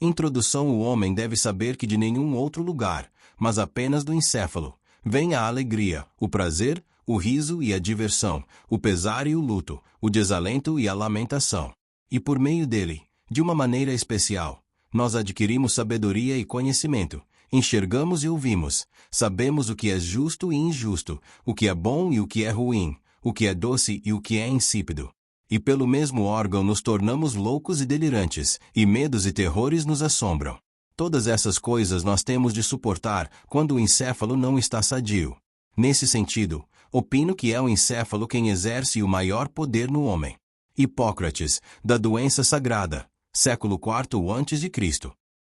Introdução: o homem deve saber que de nenhum outro lugar, mas apenas do encéfalo, vem a alegria, o prazer, o riso e a diversão, o pesar e o luto, o desalento e a lamentação. E por meio dele, de uma maneira especial, nós adquirimos sabedoria e conhecimento, enxergamos e ouvimos, sabemos o que é justo e injusto, o que é bom e o que é ruim, o que é doce e o que é insípido. E pelo mesmo órgão nos tornamos loucos e delirantes, e medos e terrores nos assombram. Todas essas coisas nós temos de suportar quando o encéfalo não está sadio. Nesse sentido, opino que é o encéfalo quem exerce o maior poder no homem. Hipócrates, da doença sagrada, século IV a.C.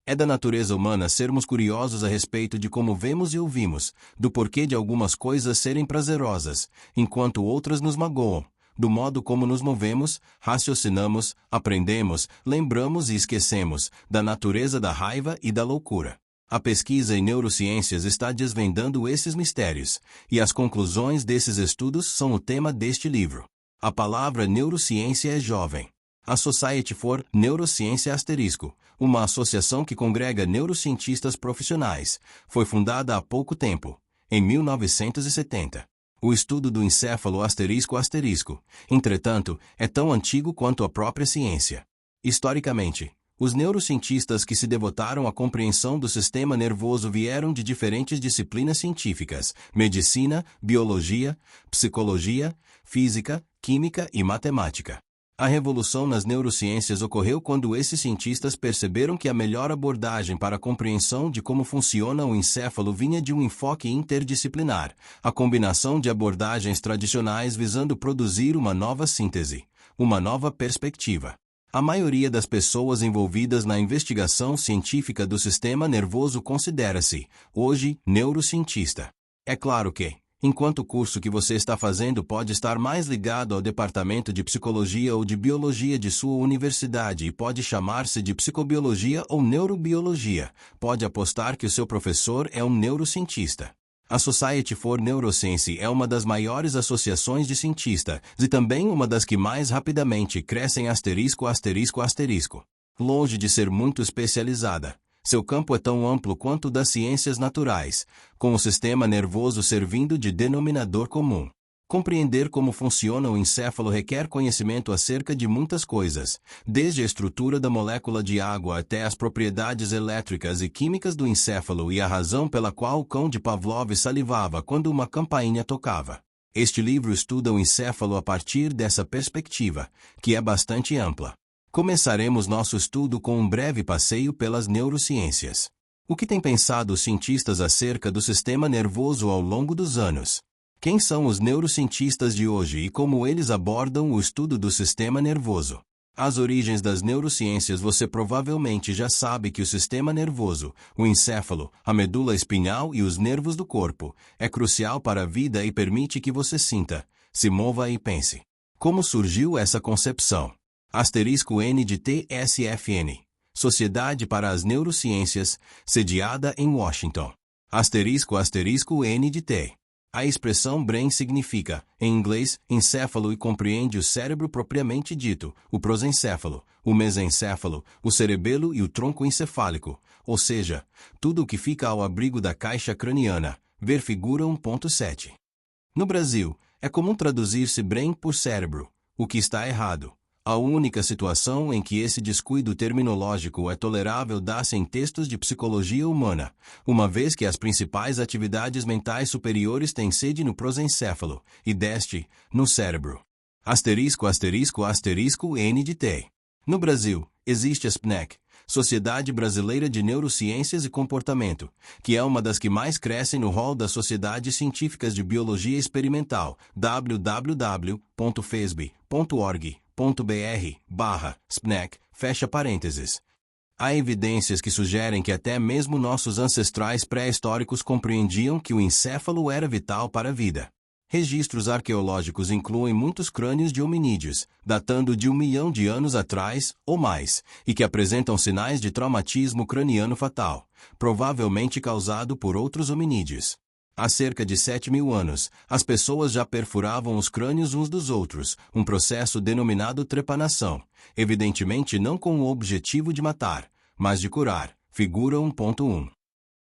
É da natureza humana sermos curiosos a respeito de como vemos e ouvimos, do porquê de algumas coisas serem prazerosas, enquanto outras nos magoam, do modo como nos movemos, raciocinamos, aprendemos, lembramos e esquecemos, da natureza da raiva e da loucura. A pesquisa em neurociências está desvendando esses mistérios, e as conclusões desses estudos são o tema deste livro. A palavra neurociência é jovem. A Society for Neuroscience *, uma associação que congrega neurocientistas profissionais, foi fundada há pouco tempo, em 1970. O estudo do encéfalo ***, entretanto, é tão antigo quanto a própria ciência. Historicamente, os neurocientistas que se devotaram à compreensão do sistema nervoso vieram de diferentes disciplinas científicas: medicina, biologia, psicologia, física, química e matemática. A revolução nas neurociências ocorreu quando esses cientistas perceberam que a melhor abordagem para a compreensão de como funciona o encéfalo vinha de um enfoque interdisciplinar, a combinação de abordagens tradicionais visando produzir uma nova síntese, uma nova perspectiva. A maioria das pessoas envolvidas na investigação científica do sistema nervoso considera-se, hoje, neurocientista. É claro que, enquanto o curso que você está fazendo pode estar mais ligado ao departamento de psicologia ou de biologia de sua universidade e pode chamar-se de psicobiologia ou neurobiologia, pode apostar que o seu professor é um neurocientista. A Society for Neuroscience é uma das maiores associações de cientistas e também uma das que mais rapidamente crescem ***. Longe de ser muito especializada, seu campo é tão amplo quanto o das ciências naturais, com o sistema nervoso servindo de denominador comum. Compreender como funciona o encéfalo requer conhecimento acerca de muitas coisas, desde a estrutura da molécula de água até as propriedades elétricas e químicas do encéfalo e a razão pela qual o cão de Pavlov salivava quando uma campainha tocava. Este livro estuda o encéfalo a partir dessa perspectiva, que é bastante ampla. Começaremos nosso estudo com um breve passeio pelas neurociências. O que têm pensado os cientistas acerca do sistema nervoso ao longo dos anos? Quem são os neurocientistas de hoje e como eles abordam o estudo do sistema nervoso? As origens das neurociências. Você provavelmente já sabe que o sistema nervoso, o encéfalo, a medula espinhal e os nervos do corpo, é crucial para a vida e permite que você sinta, se mova e pense. Como surgiu essa concepção? *N de TSFN, Sociedade para as Neurociências, sediada em Washington. *N de T. A expressão brain significa, em inglês, encéfalo e compreende o cérebro propriamente dito, o prosencéfalo, o mesencéfalo, o cerebelo e o tronco encefálico, ou seja, tudo o que fica ao abrigo da caixa craniana, ver figura 1.7. No Brasil, é comum traduzir-se brain por cérebro, o que está errado. A única situação em que esse descuido terminológico é tolerável dá-se em textos de psicologia humana, uma vez que as principais atividades mentais superiores têm sede no prosencéfalo, e deste, no cérebro. *N de T. No Brasil, existe a SPNEC, Sociedade Brasileira de Neurociências e Comportamento, que é uma das que mais crescem no rol das sociedades científicas de biologia experimental, www.fesb.org.br/SPNEC, fecha parênteses. Há evidências que sugerem que até mesmo nossos ancestrais pré-históricos compreendiam que o encéfalo era vital para a vida. Registros arqueológicos incluem muitos crânios de hominídeos, datando de 1 milhão de anos atrás, ou mais, e que apresentam sinais de traumatismo craniano fatal, provavelmente causado por outros hominídeos. Há cerca de 7.000 anos, as pessoas já perfuravam os crânios uns dos outros, um processo denominado trepanação, evidentemente não com o objetivo de matar, mas de curar. Figura 1.1.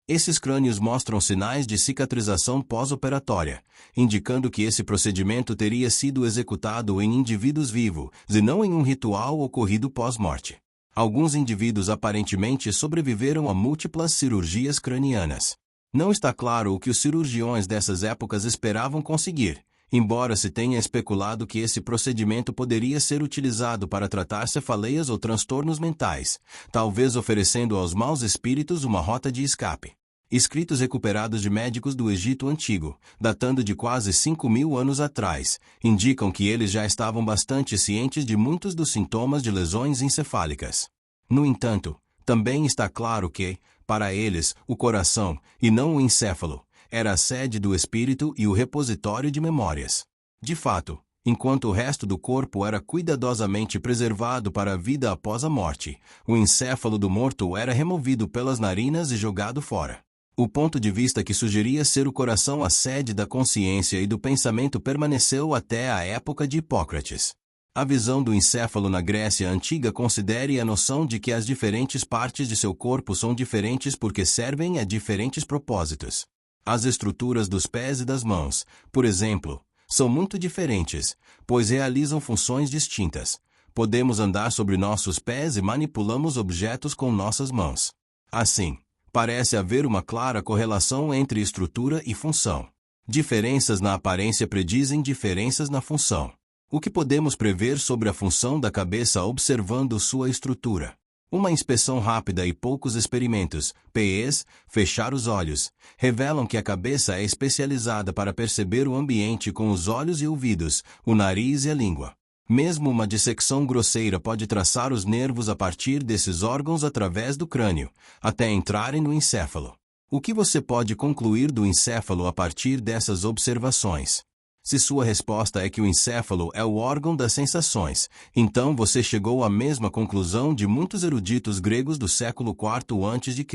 Esses crânios mostram sinais de cicatrização pós-operatória, indicando que esse procedimento teria sido executado em indivíduos vivos e não em um ritual ocorrido pós-morte. Alguns indivíduos aparentemente sobreviveram a múltiplas cirurgias cranianas. Não está claro o que os cirurgiões dessas épocas esperavam conseguir, embora se tenha especulado que esse procedimento poderia ser utilizado para tratar cefaleias ou transtornos mentais, talvez oferecendo aos maus espíritos uma rota de escape. Escritos recuperados de médicos do Egito Antigo, datando de quase 5.000 anos atrás, indicam que eles já estavam bastante cientes de muitos dos sintomas de lesões encefálicas. No entanto, também está claro que, para eles, o coração, e não o encéfalo, era a sede do espírito e o repositório de memórias. De fato, enquanto o resto do corpo era cuidadosamente preservado para a vida após a morte, o encéfalo do morto era removido pelas narinas e jogado fora. O ponto de vista que sugeria ser o coração a sede da consciência e do pensamento permaneceu até a época de Hipócrates. A visão do encéfalo na Grécia Antiga considere a noção de que as diferentes partes de seu corpo são diferentes porque servem a diferentes propósitos. As estruturas dos pés e das mãos, por exemplo, são muito diferentes, pois realizam funções distintas. Podemos andar sobre nossos pés e manipulamos objetos com nossas mãos. Assim, parece haver uma clara correlação entre estrutura e função. Diferenças na aparência predizem diferenças na função. O que podemos prever sobre a função da cabeça observando sua estrutura? Uma inspeção rápida e poucos experimentos, PEs, fechar os olhos, revelam que a cabeça é especializada para perceber o ambiente com os olhos e ouvidos, o nariz e a língua. Mesmo uma dissecção grosseira pode traçar os nervos a partir desses órgãos através do crânio, até entrarem no encéfalo. O que você pode concluir do encéfalo a partir dessas observações? Se sua resposta é que o encéfalo é o órgão das sensações, então você chegou à mesma conclusão de muitos eruditos gregos do século IV a.C.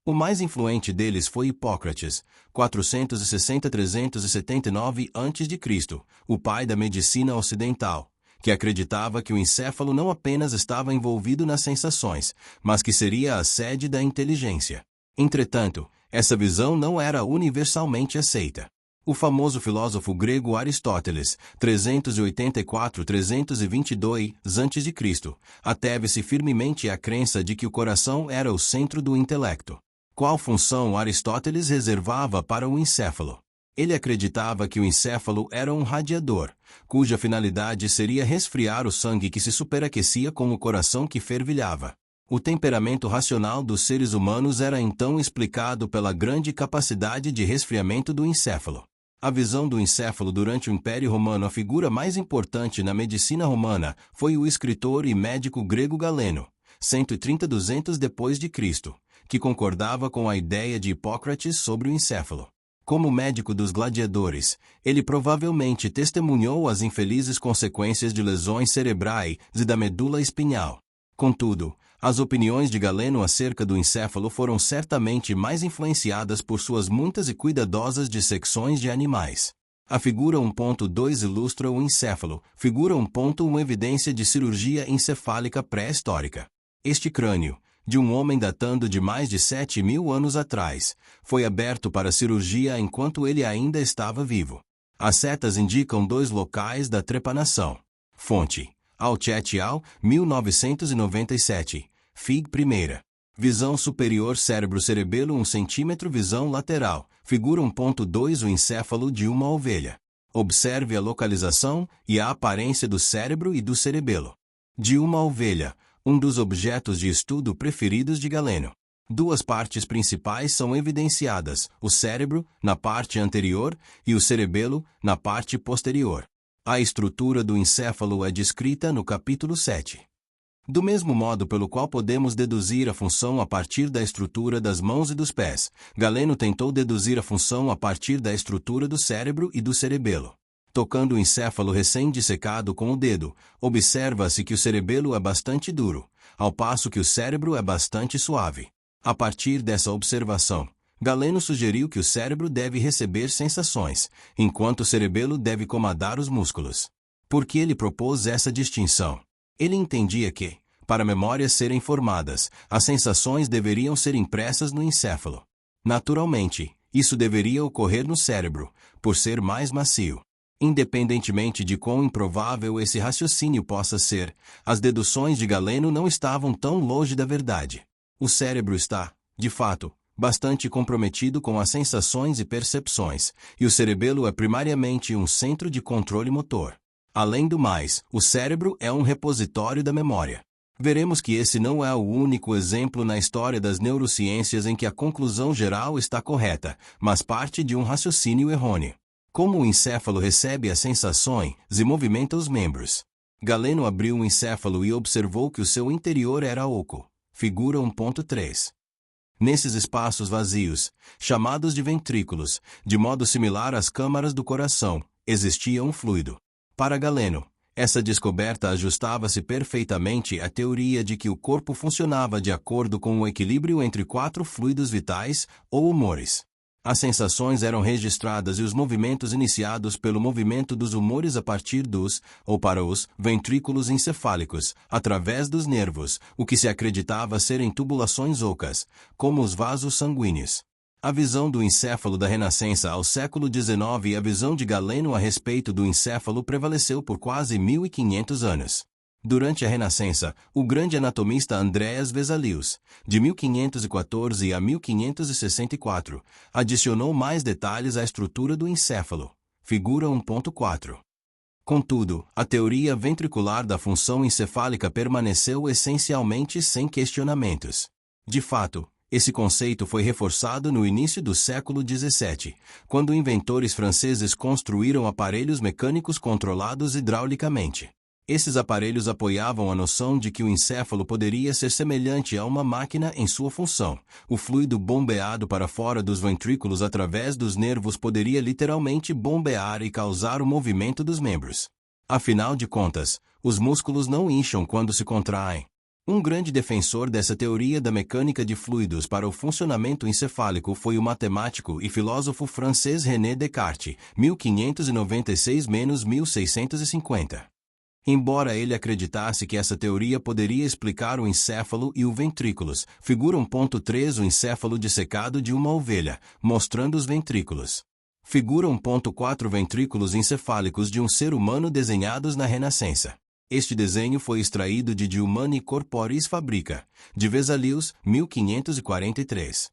O mais influente deles foi Hipócrates, 460-379 a.C., o pai da medicina ocidental, que acreditava que o encéfalo não apenas estava envolvido nas sensações, mas que seria a sede da inteligência. Entretanto, essa visão não era universalmente aceita. O famoso filósofo grego Aristóteles, 384-322 a.C., ateve-se firmemente à crença de que o coração era o centro do intelecto. Qual função Aristóteles reservava para o encéfalo? Ele acreditava que o encéfalo era um radiador, cuja finalidade seria resfriar o sangue que se superaquecia com o coração que fervilhava. O temperamento racional dos seres humanos era então explicado pela grande capacidade de resfriamento do encéfalo. A visão do encéfalo durante o Império Romano, a figura mais importante na medicina romana, foi o escritor e médico grego Galeno, 130-200 d.C., que concordava com a ideia de Hipócrates sobre o encéfalo. Como médico dos gladiadores, ele provavelmente testemunhou as infelizes consequências de lesões cerebrais e da medula espinhal. Contudo, as opiniões de Galeno acerca do encéfalo foram certamente mais influenciadas por suas muitas e cuidadosas dissecções de animais. A figura 1.2 ilustra o encéfalo, figura 1.1 evidência de cirurgia encefálica pré-histórica. Este crânio, de um homem datando de mais de 7.000 anos atrás, foi aberto para cirurgia enquanto ele ainda estava vivo. As setas indicam 2 locais da trepanação. Fonte: Alchet al. 1997. Fig. 1. Visão superior cérebro-cerebelo 1 cm. Visão lateral. Figura 1.2 o encéfalo de uma ovelha. Observe a localização e a aparência do cérebro e do cerebelo de uma ovelha, um dos objetos de estudo preferidos de Galeno. 2 partes principais são evidenciadas, o cérebro, na parte anterior, e o cerebelo, na parte posterior. A estrutura do encéfalo é descrita no capítulo 7. Do mesmo modo pelo qual podemos deduzir a função a partir da estrutura das mãos e dos pés, Galeno tentou deduzir a função a partir da estrutura do cérebro e do cerebelo. Tocando o encéfalo recém-dissecado com o dedo, observa-se que o cerebelo é bastante duro, ao passo que o cérebro é bastante suave. A partir dessa observação, Galeno sugeriu que o cérebro deve receber sensações, enquanto o cerebelo deve comandar os músculos. Por que ele propôs essa distinção? Ele entendia que, Para memórias serem formadas, as sensações deveriam ser impressas no encéfalo. Naturalmente, isso deveria ocorrer no cérebro, por ser mais macio. Independentemente de quão improvável esse raciocínio possa ser, as deduções de Galeno não estavam tão longe da verdade. O cérebro está, de fato, bastante comprometido com as sensações e percepções, e o cerebelo é primariamente um centro de controle motor. Além do mais, o cérebro é um repositório da memória. Veremos que esse não é o único exemplo na história das neurociências em que a conclusão geral está correta, mas parte de um raciocínio errôneo. Como o encéfalo recebe as sensações e movimenta os membros. Galeno abriu o encéfalo e observou que o seu interior era oco. Figura 1.3. Nesses espaços vazios, chamados de ventrículos, de modo similar às câmaras do coração, existia um fluido. Para Galeno, essa descoberta ajustava-se perfeitamente à teoria de que o corpo funcionava de acordo com o equilíbrio entre 4 fluidos vitais, ou humores. As sensações eram registradas e os movimentos iniciados pelo movimento dos humores a partir dos, ou para os, ventrículos encefálicos, através dos nervos, o que se acreditava serem tubulações ocas, como os vasos sanguíneos. A visão do encéfalo da Renascença ao século XIX e a visão de Galeno a respeito do encéfalo prevaleceu por quase 1500 anos. Durante a Renascença, o grande anatomista Andreas Vesalius, de 1514 a 1564, adicionou mais detalhes à estrutura do encéfalo. Figura 1.4. Contudo, a teoria ventricular da função encefálica permaneceu essencialmente sem questionamentos. De fato, esse conceito foi reforçado no início do século XVII, quando inventores franceses construíram aparelhos mecânicos controlados hidraulicamente. Esses aparelhos apoiavam a noção de que o encéfalo poderia ser semelhante a uma máquina em sua função. O fluido bombeado para fora dos ventrículos através dos nervos poderia literalmente bombear e causar o movimento dos membros. Afinal de contas, os músculos não incham quando se contraem. Um grande defensor dessa teoria da mecânica de fluidos para o funcionamento encefálico foi o matemático e filósofo francês René Descartes, 1596-1650. Embora ele acreditasse que essa teoria poderia explicar o encéfalo e o ventrículos, figura 1.3 o encéfalo dissecado de uma ovelha, mostrando os ventrículos. Figura 1.4 ventrículos encefálicos de um ser humano desenhados na Renascença. Este desenho foi extraído de Humani Corporis Fabrica, de Vesalius, 1543.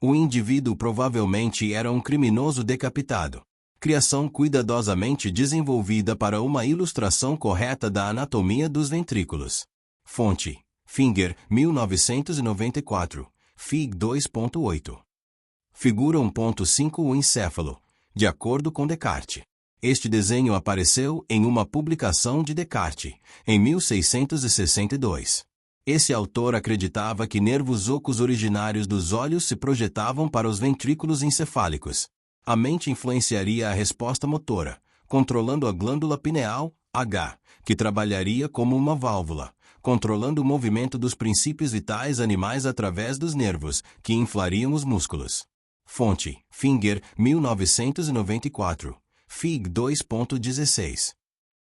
O indivíduo provavelmente era um criminoso decapitado. Criação cuidadosamente desenvolvida para uma ilustração correta da anatomia dos ventrículos. Fonte: Finger, 1994, Fig 2.8. Figura 1.5 o encéfalo, de acordo com Descartes. Este desenho apareceu em uma publicação de Descartes, em 1662. Esse autor acreditava que nervos ocos originários dos olhos se projetavam para os ventrículos encefálicos. A mente influenciaria a resposta motora, controlando a glândula pineal, H, que trabalharia como uma válvula, controlando o movimento dos princípios vitais animais através dos nervos, que inflariam os músculos. Fonte: Finger, 1994, Fig 2.16.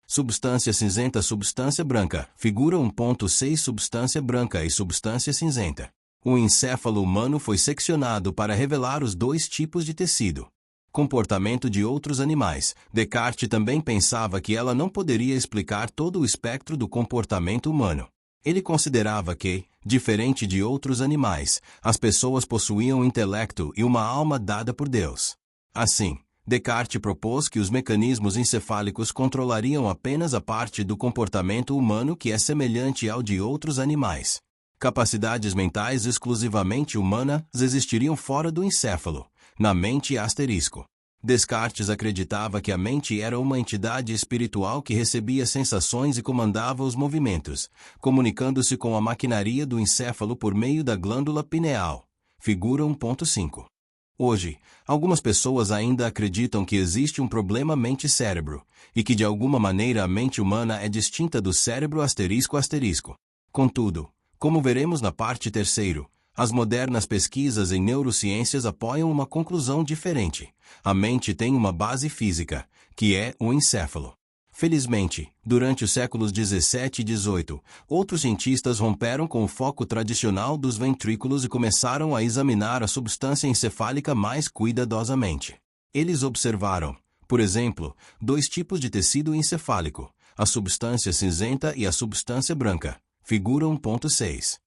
Substância cinzenta, substância branca, figura 1.6 substância branca e substância cinzenta. O encéfalo humano foi seccionado para revelar os dois tipos de tecido. Comportamento de outros animais. Descartes também pensava que ela não poderia explicar todo o espectro do comportamento humano. Ele considerava que, diferente de outros animais, as pessoas possuíam intelecto e uma alma dada por Deus. Assim, Descartes propôs que os mecanismos encefálicos controlariam apenas a parte do comportamento humano que é semelhante ao de outros animais. Capacidades mentais exclusivamente humanas existiriam fora do encéfalo, na mente asterisco. Descartes acreditava que a mente era uma entidade espiritual que recebia sensações e comandava os movimentos, comunicando-se com a maquinaria do encéfalo por meio da glândula pineal. Figura 1.5. Hoje, algumas pessoas ainda acreditam que existe um problema mente-cérebro, e que de alguma maneira a mente humana é distinta do cérebro asterisco. Contudo, como veremos na parte 3ª, as modernas pesquisas em neurociências apoiam uma conclusão diferente. A mente tem uma base física, que é o encéfalo. Felizmente, durante os séculos 17 e 18, outros cientistas romperam com o foco tradicional dos ventrículos e começaram a examinar a substância encefálica mais cuidadosamente. Eles observaram, por exemplo, dois tipos de tecido encefálico, a substância cinzenta e a substância branca. Figura 1.6.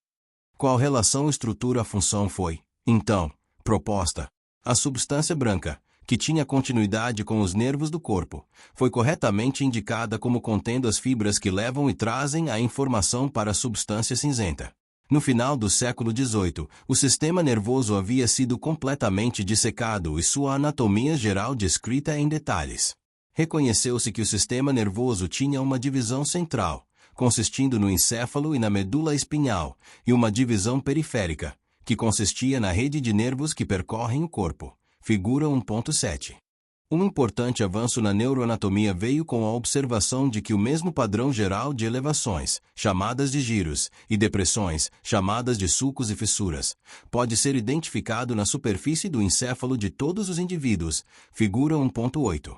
Qual relação estrutura-função foi, então, proposta? A substância branca, que tinha continuidade com os nervos do corpo, foi corretamente indicada como contendo as fibras que levam e trazem a informação para a substância cinzenta. No final do século XVIII, o sistema nervoso havia sido completamente dissecado e sua anatomia geral descrita em detalhes. Reconheceu-se que o sistema nervoso tinha uma divisão central, consistindo no encéfalo e na medula espinhal, e uma divisão periférica, que consistia na rede de nervos que percorrem o corpo. Figura 1.7. Um importante avanço na neuroanatomia veio com a observação de que o mesmo padrão geral de elevações, chamadas de giros, e depressões, chamadas de sulcos e fissuras, pode ser identificado na superfície do encéfalo de todos os indivíduos. Figura 1.8.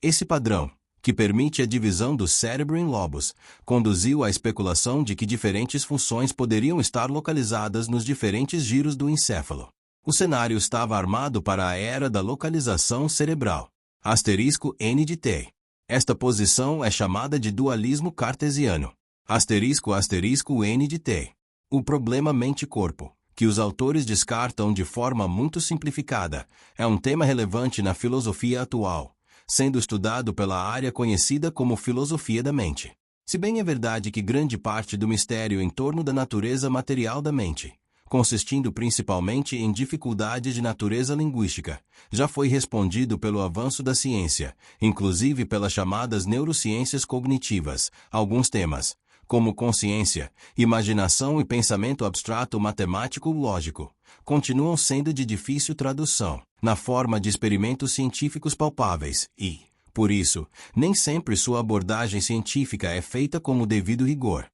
Esse padrão, que permite a divisão do cérebro em lobos, conduziu à especulação de que diferentes funções poderiam estar localizadas nos diferentes giros do encéfalo. O cenário estava armado para a era da localização cerebral. Asterisco N de T. Esta posição é chamada de dualismo cartesiano. Asterisco N de T. O problema mente-corpo, que os autores descartam de forma muito simplificada, é um tema relevante na filosofia atual, sendo estudado pela área conhecida como filosofia da mente. Se bem é verdade que grande parte do mistério em torno da natureza material da mente, consistindo principalmente em dificuldades de natureza linguística, já foi respondido pelo avanço da ciência, inclusive pelas chamadas neurociências cognitivas. Alguns temas, como consciência, imaginação e pensamento abstrato matemático-lógico, continuam sendo de difícil tradução, na forma de experimentos científicos palpáveis e, por isso, nem sempre sua abordagem científica é feita com o devido rigor.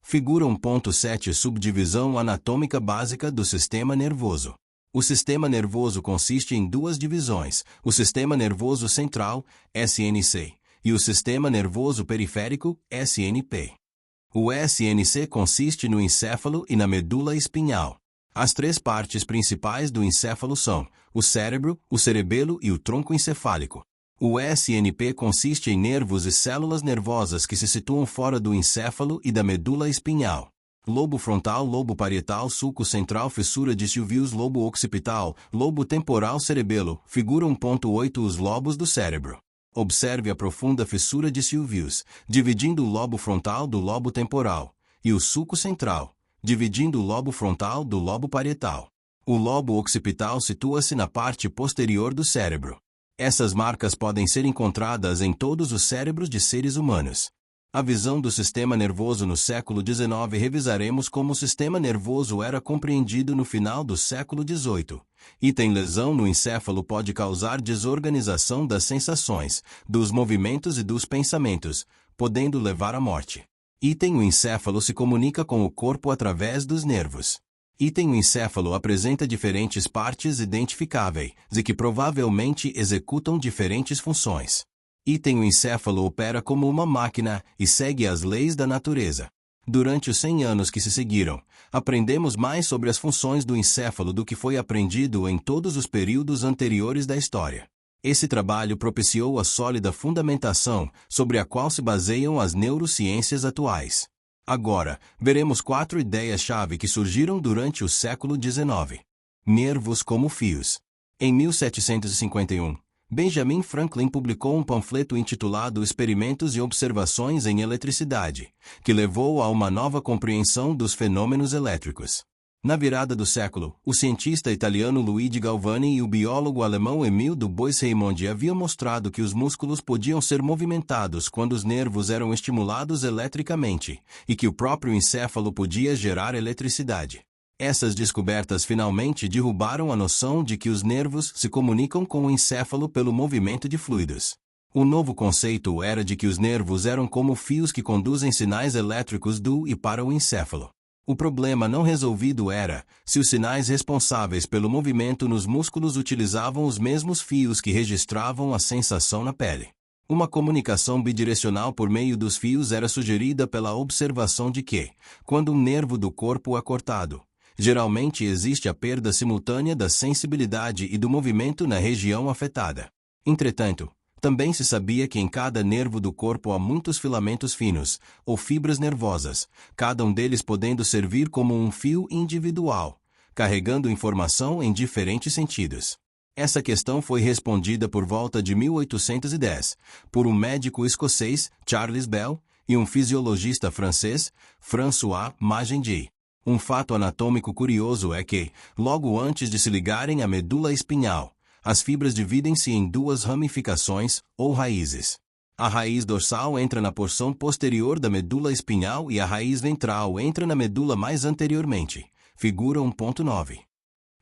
Figura 1.7 Subdivisão anatômica básica do sistema nervoso. O sistema nervoso consiste em duas divisões, o sistema nervoso central, SNC, e o sistema nervoso periférico, SNP. O SNC consiste no encéfalo e na medula espinhal. As três partes principais do encéfalo são o cérebro, o cerebelo e o tronco encefálico. O SNP consiste em nervos e células nervosas que se situam fora do encéfalo e da medula espinhal. Lobo frontal, lobo parietal, sulco central, fissura de Sylvius, lobo occipital, lobo temporal, cerebelo. Figura 1.8 Os lobos do cérebro. Observe a profunda fissura de Sylvius, dividindo o lobo frontal do lobo temporal, e o sulco central, dividindo o lobo frontal do lobo parietal. O lobo occipital situa-se na parte posterior do cérebro. Essas marcas podem ser encontradas em todos os cérebros de seres humanos. A visão do sistema nervoso no século XIX revisaremos como o sistema nervoso era compreendido no final do século XVIII. Item lesão no encéfalo pode causar desorganização das sensações, dos movimentos e dos pensamentos, podendo levar à morte. Item o encéfalo se comunica com o corpo através dos nervos. Item o encéfalo apresenta diferentes partes identificáveis e que provavelmente executam diferentes funções. Item o encéfalo opera como uma máquina e segue as leis da natureza. Durante os 100 anos que se seguiram, aprendemos mais sobre as funções do encéfalo do que foi aprendido em todos os períodos anteriores da história. Esse trabalho propiciou a sólida fundamentação sobre a qual se baseiam as neurociências atuais. Agora, veremos 4 ideias-chave que surgiram durante o século XIX. Nervos como fios. Em 1751, Benjamin Franklin publicou um panfleto intitulado Experimentos e Observações em Eletricidade, que levou a uma nova compreensão dos fenômenos elétricos. Na virada do século, o cientista italiano Luigi Galvani e o biólogo alemão Emile du Bois-Reymond haviam mostrado que os músculos podiam ser movimentados quando os nervos eram estimulados eletricamente, e que o próprio encéfalo podia gerar eletricidade. Essas descobertas finalmente derrubaram a noção de que os nervos se comunicam com o encéfalo pelo movimento de fluidos. O novo conceito era de que os nervos eram como fios que conduzem sinais elétricos do e para o encéfalo. O problema não resolvido era se os sinais responsáveis pelo movimento nos músculos utilizavam os mesmos fios que registravam a sensação na pele. Uma comunicação bidirecional por meio dos fios era sugerida pela observação de que, quando um nervo do corpo é cortado, geralmente existe a perda simultânea da sensibilidade e do movimento na região afetada. Entretanto, também se sabia que em cada nervo do corpo há muitos filamentos finos, ou fibras nervosas, cada um deles podendo servir como um fio individual, carregando informação em diferentes sentidos. Essa questão foi respondida por volta de 1810, por um médico escocês, Charles Bell, e um fisiologista francês, François Magendie. Um fato anatômico curioso é que, logo antes de se ligarem à medula espinhal, as fibras dividem-se em duas ramificações, ou raízes. A raiz dorsal entra na porção posterior da medula espinhal e a raiz ventral entra na medula mais anteriormente. Figura 1.9.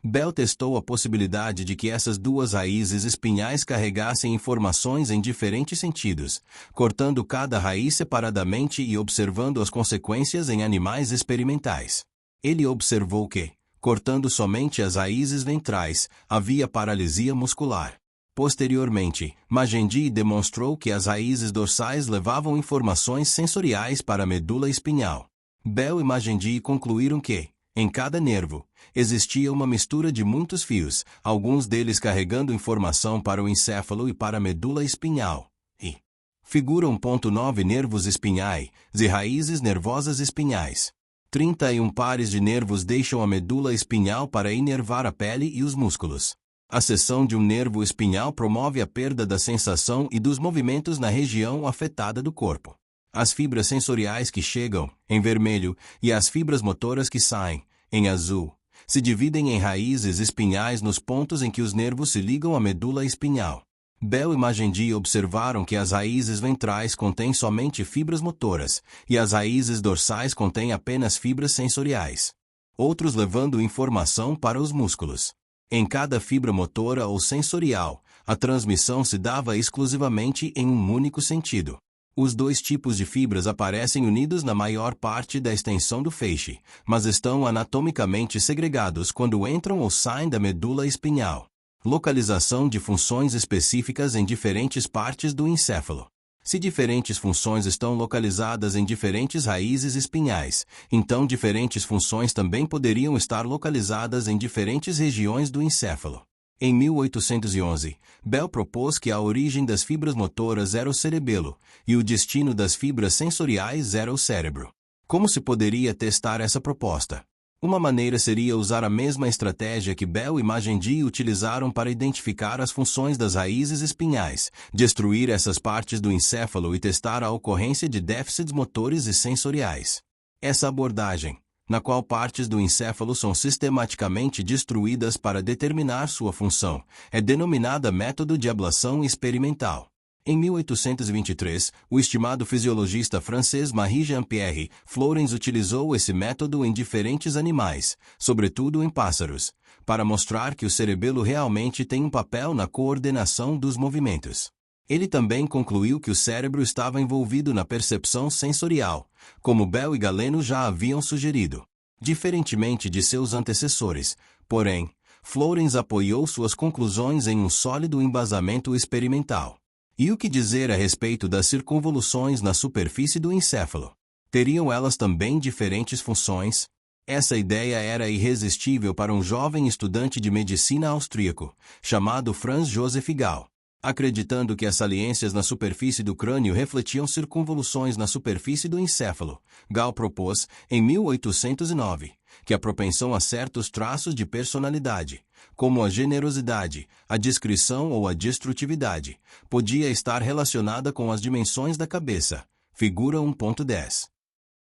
Bell testou a possibilidade de que essas duas raízes espinhais carregassem informações em diferentes sentidos, cortando cada raiz separadamente e observando as consequências em animais experimentais. Ele observou que, cortando somente as raízes ventrais, havia paralisia muscular. Posteriormente, Magendie demonstrou que as raízes dorsais levavam informações sensoriais para a medula espinhal. Bell e Magendie concluíram que, em cada nervo, existia uma mistura de muitos fios, alguns deles carregando informação para o encéfalo e para a medula espinhal. E figura 1.9 nervos espinhais e raízes nervosas espinhais. 31 pares de nervos deixam a medula espinhal para inervar a pele e os músculos. A seção de um nervo espinhal promove a perda da sensação e dos movimentos na região afetada do corpo. As fibras sensoriais que chegam, em vermelho, e as fibras motoras que saem, em azul, se dividem em raízes espinhais nos pontos em que os nervos se ligam à medula espinhal. Bell e Magendie observaram que as raízes ventrais contêm somente fibras motoras, e as raízes dorsais contêm apenas fibras sensoriais. Outros levando informação para os músculos. Em cada fibra motora ou sensorial, a transmissão se dava exclusivamente em um único sentido. Os dois tipos de fibras aparecem unidos na maior parte da extensão do feixe, mas estão anatomicamente segregados quando entram ou saem da medula espinhal. Localização de funções específicas em diferentes partes do encéfalo. Se diferentes funções estão localizadas em diferentes raízes espinhais, então diferentes funções também poderiam estar localizadas em diferentes regiões do encéfalo. Em 1811, Bell propôs que a origem das fibras motoras era o cerebelo, e o destino das fibras sensoriais era o cérebro. Como se poderia testar essa proposta? Uma maneira seria usar a mesma estratégia que Bell e Magendie utilizaram para identificar as funções das raízes espinhais, destruir essas partes do encéfalo e testar a ocorrência de déficits motores e sensoriais. Essa abordagem, na qual partes do encéfalo são sistematicamente destruídas para determinar sua função, é denominada método de ablação experimental. Em 1823, o estimado fisiologista francês Marie Jean-Pierre Flourens utilizou esse método em diferentes animais, sobretudo em pássaros, para mostrar que o cerebelo realmente tem um papel na coordenação dos movimentos. Ele também concluiu que o cérebro estava envolvido na percepção sensorial, como Bell e Galeno já haviam sugerido. Diferentemente de seus antecessores, porém, Flourens apoiou suas conclusões em um sólido embasamento experimental. E o que dizer a respeito das circunvoluções na superfície do encéfalo? Teriam elas também diferentes funções? Essa ideia era irresistível para um jovem estudante de medicina austríaco, chamado Franz Joseph Gall. Acreditando que as saliências na superfície do crânio refletiam circunvoluções na superfície do encéfalo, Gall propôs, em 1809, que a propensão a certos traços de personalidade, como a generosidade, a discrição ou a destrutividade, podia estar relacionada com as dimensões da cabeça. Figura 1.10.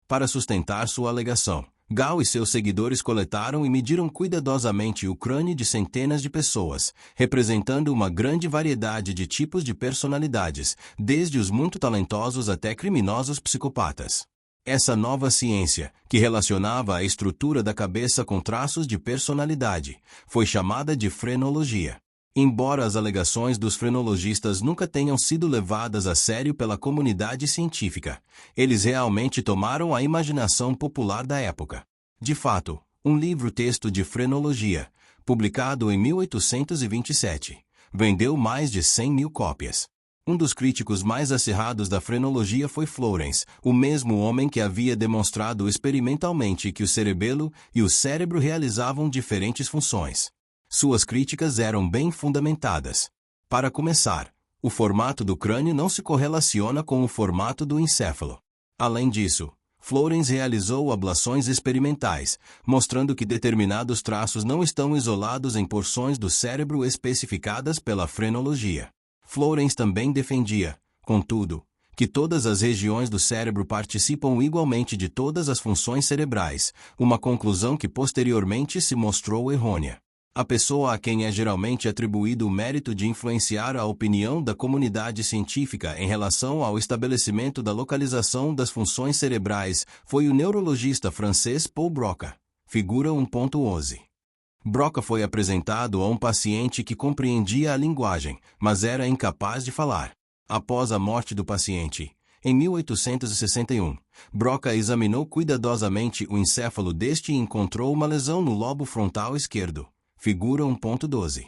Para sustentar sua alegação, Gall e seus seguidores coletaram e mediram cuidadosamente o crânio de centenas de pessoas, representando uma grande variedade de tipos de personalidades, desde os muito talentosos até criminosos psicopatas. Essa nova ciência, que relacionava a estrutura da cabeça com traços de personalidade, foi chamada de frenologia. Embora as alegações dos frenologistas nunca tenham sido levadas a sério pela comunidade científica, eles realmente tomaram a imaginação popular da época. De fato, um livro-texto de frenologia, publicado em 1827, vendeu mais de 100.000 cópias. Um dos críticos mais acirrados da frenologia foi Flourens, o mesmo homem que havia demonstrado experimentalmente que o cerebelo e o cérebro realizavam diferentes funções. Suas críticas eram bem fundamentadas. Para começar, o formato do crânio não se correlaciona com o formato do encéfalo. Além disso, Flourens realizou ablações experimentais, mostrando que determinados traços não estão isolados em porções do cérebro especificadas pela frenologia. Flourens também defendia, contudo, que todas as regiões do cérebro participam igualmente de todas as funções cerebrais, uma conclusão que posteriormente se mostrou errônea. A pessoa a quem é geralmente atribuído o mérito de influenciar a opinião da comunidade científica em relação ao estabelecimento da localização das funções cerebrais foi o neurologista francês Paul Broca. Figura 1.11. Broca foi apresentado a um paciente que compreendia a linguagem, mas era incapaz de falar. Após a morte do paciente, em 1861, Broca examinou cuidadosamente o encéfalo deste e encontrou uma lesão no lobo frontal esquerdo. Figura 1.12.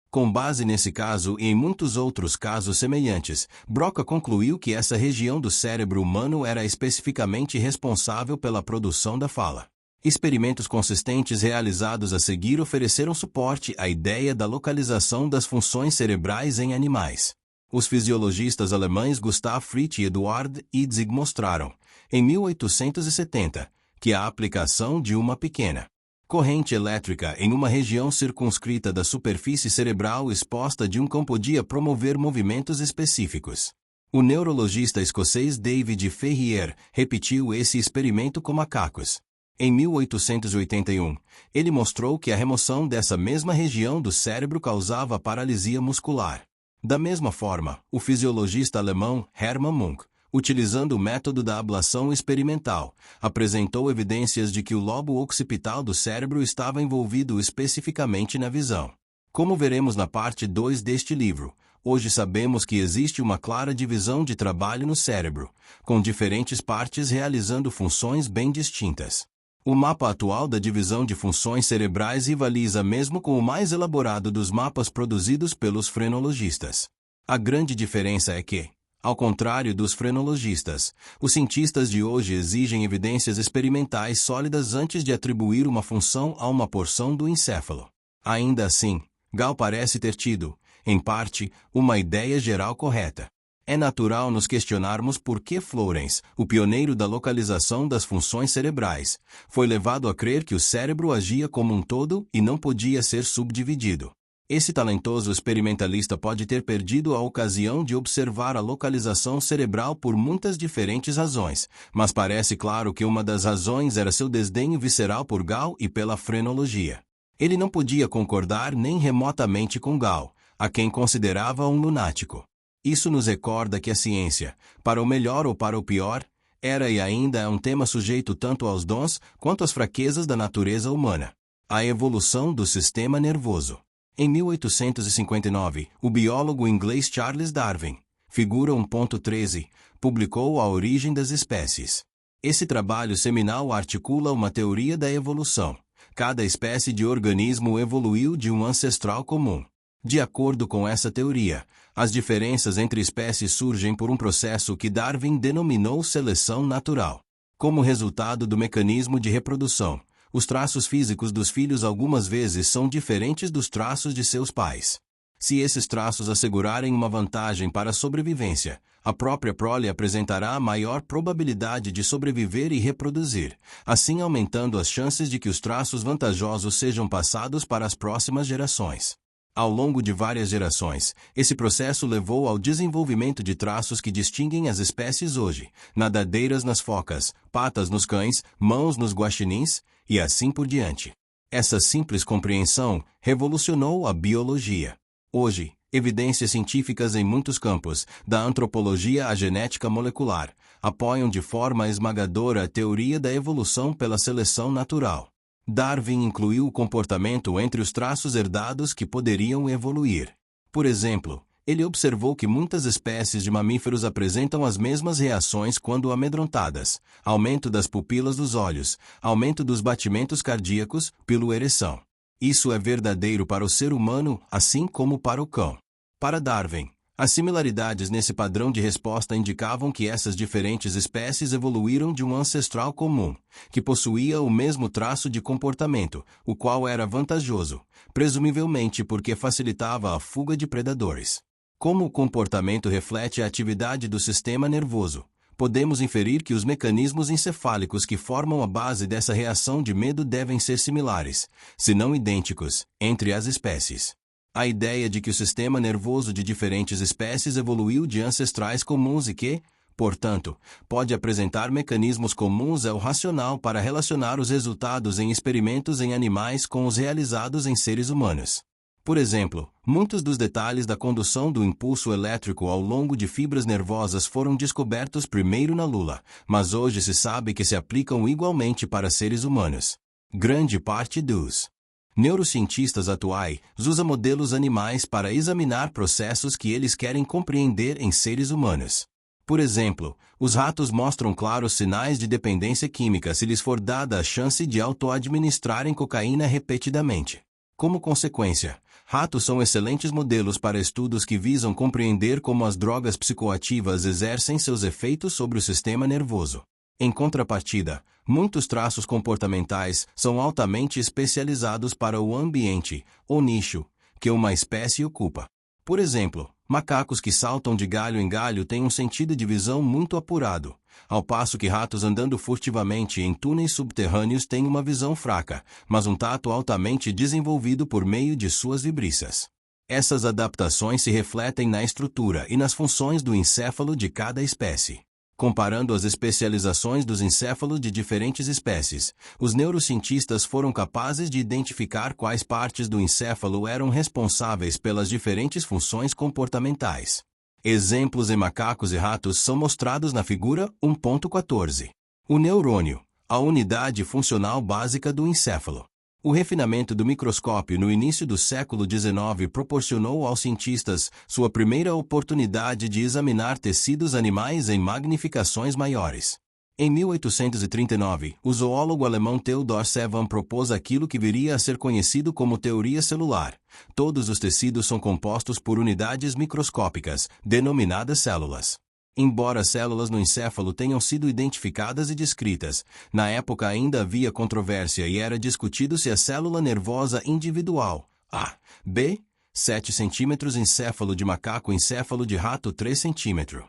Com base nesse caso e em muitos outros casos semelhantes, Broca concluiu que essa região do cérebro humano era especificamente responsável pela produção da fala. Experimentos consistentes realizados a seguir ofereceram suporte à ideia da localização das funções cerebrais em animais. Os fisiologistas alemães Gustav Fritsch e Eduard Idzig mostraram, em 1870, que a aplicação de uma pequena corrente elétrica em uma região circunscrita da superfície cerebral exposta de um campo podia promover movimentos específicos. O neurologista escocês David Ferrier repetiu esse experimento com macacos. Em 1881, ele mostrou que a remoção dessa mesma região do cérebro causava paralisia muscular. Da mesma forma, o fisiologista alemão Hermann Munk, utilizando o método da ablação experimental, apresentou evidências de que o lobo occipital do cérebro estava envolvido especificamente na visão. Como veremos na parte 2 deste livro, hoje sabemos que existe uma clara divisão de trabalho no cérebro, com diferentes partes realizando funções bem distintas. O mapa atual da divisão de funções cerebrais rivaliza mesmo com o mais elaborado dos mapas produzidos pelos frenologistas. A grande diferença é que, ao contrário dos frenologistas, os cientistas de hoje exigem evidências experimentais sólidas antes de atribuir uma função a uma porção do encéfalo. Ainda assim, Gall parece ter tido, em parte, uma ideia geral correta. É natural nos questionarmos por que Flourens, o pioneiro da localização das funções cerebrais, foi levado a crer que o cérebro agia como um todo e não podia ser subdividido. Esse talentoso experimentalista pode ter perdido a ocasião de observar a localização cerebral por muitas diferentes razões, mas parece claro que uma das razões era seu desdenho visceral por Gall e pela frenologia. Ele não podia concordar nem remotamente com Gall, a quem considerava um lunático. Isso nos recorda que a ciência, para o melhor ou para o pior, era e ainda é um tema sujeito tanto aos dons quanto às fraquezas da natureza humana. A evolução do sistema nervoso. Em 1859, o biólogo inglês Charles Darwin, figura 1.13, publicou A Origem das Espécies. Esse trabalho seminal articula uma teoria da evolução. Cada espécie de organismo evoluiu de um ancestral comum. De acordo com essa teoria, as diferenças entre espécies surgem por um processo que Darwin denominou seleção natural. Como resultado do mecanismo de reprodução, os traços físicos dos filhos algumas vezes são diferentes dos traços de seus pais. Se esses traços assegurarem uma vantagem para a sobrevivência, a própria prole apresentará a maior probabilidade de sobreviver e reproduzir, assim aumentando as chances de que os traços vantajosos sejam passados para as próximas gerações. Ao longo de várias gerações, esse processo levou ao desenvolvimento de traços que distinguem as espécies hoje: nadadeiras nas focas, patas nos cães, mãos nos guaxinins, e assim por diante. Essa simples compreensão revolucionou a biologia. Hoje, evidências científicas em muitos campos, da antropologia à genética molecular, apoiam de forma esmagadora a teoria da evolução pela seleção natural. Darwin incluiu o comportamento entre os traços herdados que poderiam evoluir. Por exemplo, ele observou que muitas espécies de mamíferos apresentam as mesmas reações quando amedrontadas: aumento das pupilas dos olhos, aumento dos batimentos cardíacos, piloereção. Isso é verdadeiro para o ser humano, assim como para o cão. Para Darwin, As similaridades nesse padrão de resposta indicavam que essas diferentes espécies evoluíram de um ancestral comum, que possuía o mesmo traço de comportamento, o qual era vantajoso, presumivelmente porque facilitava a fuga de predadores. Como o comportamento reflete a atividade do sistema nervoso, podemos inferir que os mecanismos encefálicos que formam a base dessa reação de medo devem ser similares, se não idênticos, entre as espécies. A ideia de que o sistema nervoso de diferentes espécies evoluiu de ancestrais comuns e que, portanto, pode apresentar mecanismos comuns é o racional para relacionar os resultados em experimentos em animais com os realizados em seres humanos. Por exemplo, muitos dos detalhes da condução do impulso elétrico ao longo de fibras nervosas foram descobertos primeiro na lula, mas hoje se sabe que se aplicam igualmente para seres humanos. Grande parte dos neurocientistas atuais usa modelos animais para examinar processos que eles querem compreender em seres humanos. Por exemplo, os ratos mostram claros sinais de dependência química se lhes for dada a chance de auto-administrarem cocaína repetidamente. Como consequência, ratos são excelentes modelos para estudos que visam compreender como as drogas psicoativas exercem seus efeitos sobre o sistema nervoso. Em contrapartida, muitos traços comportamentais são altamente especializados para o ambiente, ou nicho, que uma espécie ocupa. Por exemplo, macacos que saltam de galho em galho têm um sentido de visão muito apurado, ao passo que ratos andando furtivamente em túneis subterrâneos têm uma visão fraca, mas um tato altamente desenvolvido por meio de suas vibriças. Essas adaptações se refletem na estrutura e nas funções do encéfalo de cada espécie. Comparando as especializações dos encéfalos de diferentes espécies, os neurocientistas foram capazes de identificar quais partes do encéfalo eram responsáveis pelas diferentes funções comportamentais. Exemplos em macacos e ratos são mostrados na figura 1.14. O neurônio, a unidade funcional básica do encéfalo. O refinamento do microscópio no início do século XIX proporcionou aos cientistas sua primeira oportunidade de examinar tecidos animais em magnificações maiores. Em 1839, o zoólogo alemão Theodor Sevan propôs aquilo que viria a ser conhecido como teoria celular. Todos os tecidos são compostos por unidades microscópicas, denominadas células. Embora células no encéfalo tenham sido identificadas e descritas, na época ainda havia controvérsia e era discutido se a célula nervosa individual, A, B, 7 cm encéfalo de macaco encéfalo de rato 3 cm.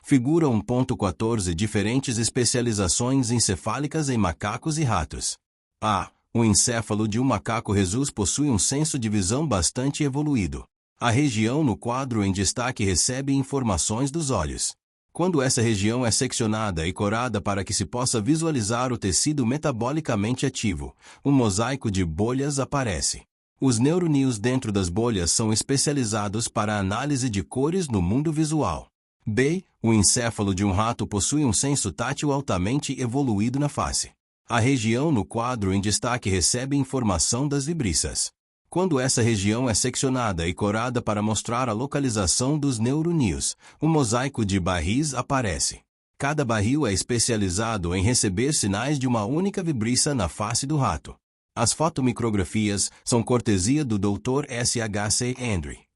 Figura 1.14 Diferentes especializações encefálicas em macacos e ratos. A. O encéfalo de um macaco rhesus possui um senso de visão bastante evoluído. A região no quadro em destaque recebe informações dos olhos. Quando essa região é seccionada e corada para que se possa visualizar o tecido metabolicamente ativo, um mosaico de bolhas aparece. Os neuronídeos dentro das bolhas são especializados para a análise de cores no mundo visual. B. O encéfalo de um rato possui um senso tátil altamente evoluído na face. A região no quadro em destaque recebe informação das vibriças. Quando essa região é seccionada e corada para mostrar a localização dos neuronídeos, um mosaico de barris aparece. Cada barril é especializado em receber sinais de uma única vibriça na face do rato. As fotomicrografias são cortesia do Dr. S.H.C. Andre.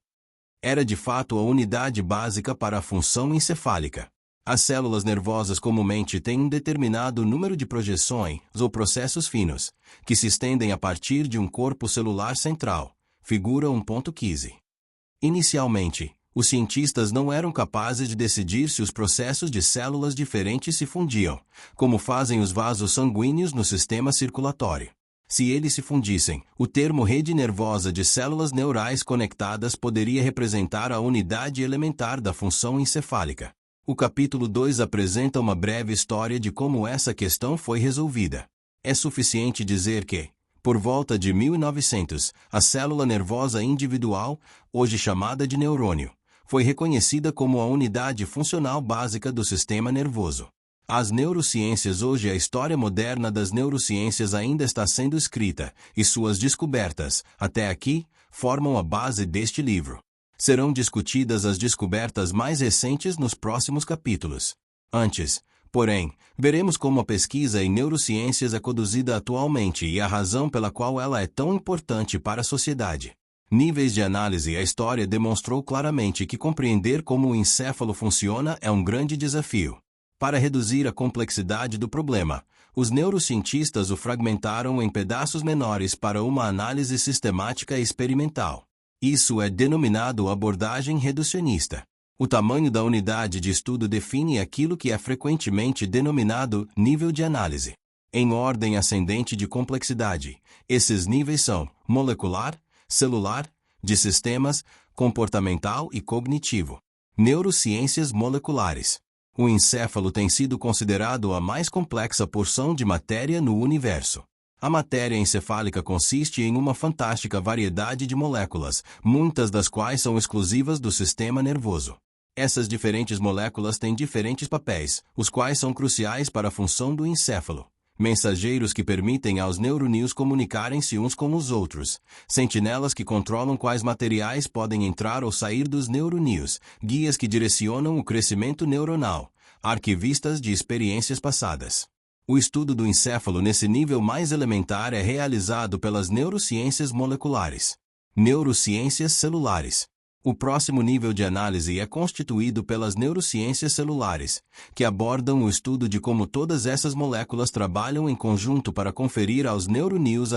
Era de fato a unidade básica para a função encefálica. As células nervosas comumente têm um determinado número de projeções ou processos finos, que se estendem a partir de um corpo celular central, figura 1.15. Inicialmente, os cientistas não eram capazes de decidir se os processos de células diferentes se fundiam, como fazem os vasos sanguíneos no sistema circulatório. Se eles se fundissem, o termo rede nervosa de células neurais conectadas poderia representar a unidade elementar da função encefálica. O capítulo 2 apresenta uma breve história de como essa questão foi resolvida. É suficiente dizer que, por volta de 1900, a célula nervosa individual, hoje chamada de neurônio, foi reconhecida como a unidade funcional básica do sistema nervoso. As neurociências hoje a história moderna das neurociências ainda está sendo escrita, e suas descobertas, até aqui, formam a base deste livro. Serão discutidas as descobertas mais recentes nos próximos capítulos. Antes, porém, veremos como a pesquisa em neurociências é conduzida atualmente e a razão pela qual ela é tão importante para a sociedade. Níveis de análise. A história demonstrou claramente que compreender como o encéfalo funciona é um grande desafio. Para reduzir a complexidade do problema, os neurocientistas o fragmentaram em pedaços menores para uma análise sistemática e experimental. Isso é denominado abordagem reducionista. O tamanho da unidade de estudo define aquilo que é frequentemente denominado nível de análise. Em ordem ascendente de complexidade, esses níveis são molecular, celular, de sistemas, comportamental e cognitivo. Neurociências moleculares. O encéfalo tem sido considerado a mais complexa porção de matéria no universo. A matéria encefálica consiste em uma fantástica variedade de moléculas, muitas das quais são exclusivas do sistema nervoso. Essas diferentes moléculas têm diferentes papéis, os quais são cruciais para a função do encéfalo. Mensageiros que permitem aos neuroníons comunicarem-se uns com os outros, sentinelas que controlam quais materiais podem entrar ou sair dos neuroníons, guias que direcionam o crescimento neuronal, arquivistas de experiências passadas. O estudo do encéfalo nesse nível mais elementar é realizado pelas neurociências moleculares. Neurociências celulares. O próximo nível de análise é constituído pelas neurociências celulares, que abordam o estudo de como todas essas moléculas trabalham em conjunto para conferir aos neuroníons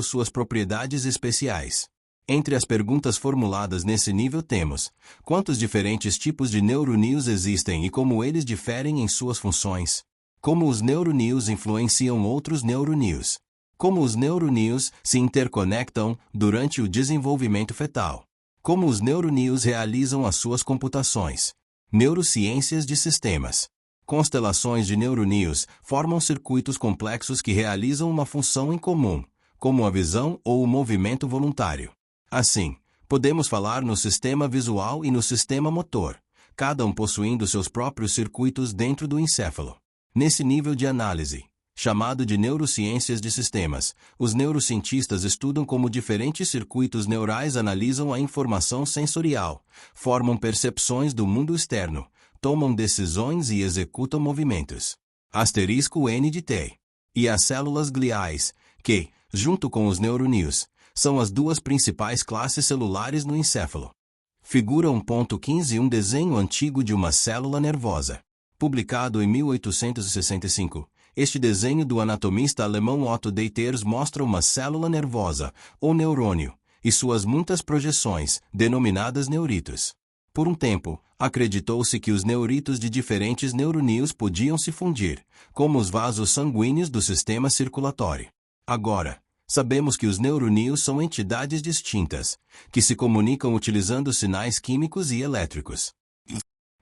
suas propriedades especiais. Entre as perguntas formuladas nesse nível temos: quantos diferentes tipos de neuroníons existem e como eles diferem em suas funções? Como os neuroníons influenciam outros neuroníons? Como os neuroníons se interconectam durante o desenvolvimento fetal? Como os neuroníons realizam as suas computações? Neurociências de sistemas. Constelações de neuroníons formam circuitos complexos que realizam uma função em comum, como a visão ou o movimento voluntário. Assim, podemos falar no sistema visual e no sistema motor, cada um possuindo seus próprios circuitos dentro do encéfalo. Nesse nível de análise, chamado de neurociências de sistemas, os neurocientistas estudam como diferentes circuitos neurais analisam a informação sensorial, formam percepções do mundo externo, tomam decisões e executam movimentos. *N de T. E as células gliais, que, junto com os neuroníons, são as duas principais classes celulares no encéfalo. Figura 1.15. Um desenho antigo de uma célula nervosa. Publicado em 1865, este desenho do anatomista alemão Otto Deiters mostra uma célula nervosa, ou neurônio, e suas muitas projeções, denominadas neuritos. Por um tempo, acreditou-se que os neuritos de diferentes neuroníons podiam se fundir, como os vasos sanguíneos do sistema circulatório. Agora, sabemos que os neuroníons são entidades distintas, que se comunicam utilizando sinais químicos e elétricos.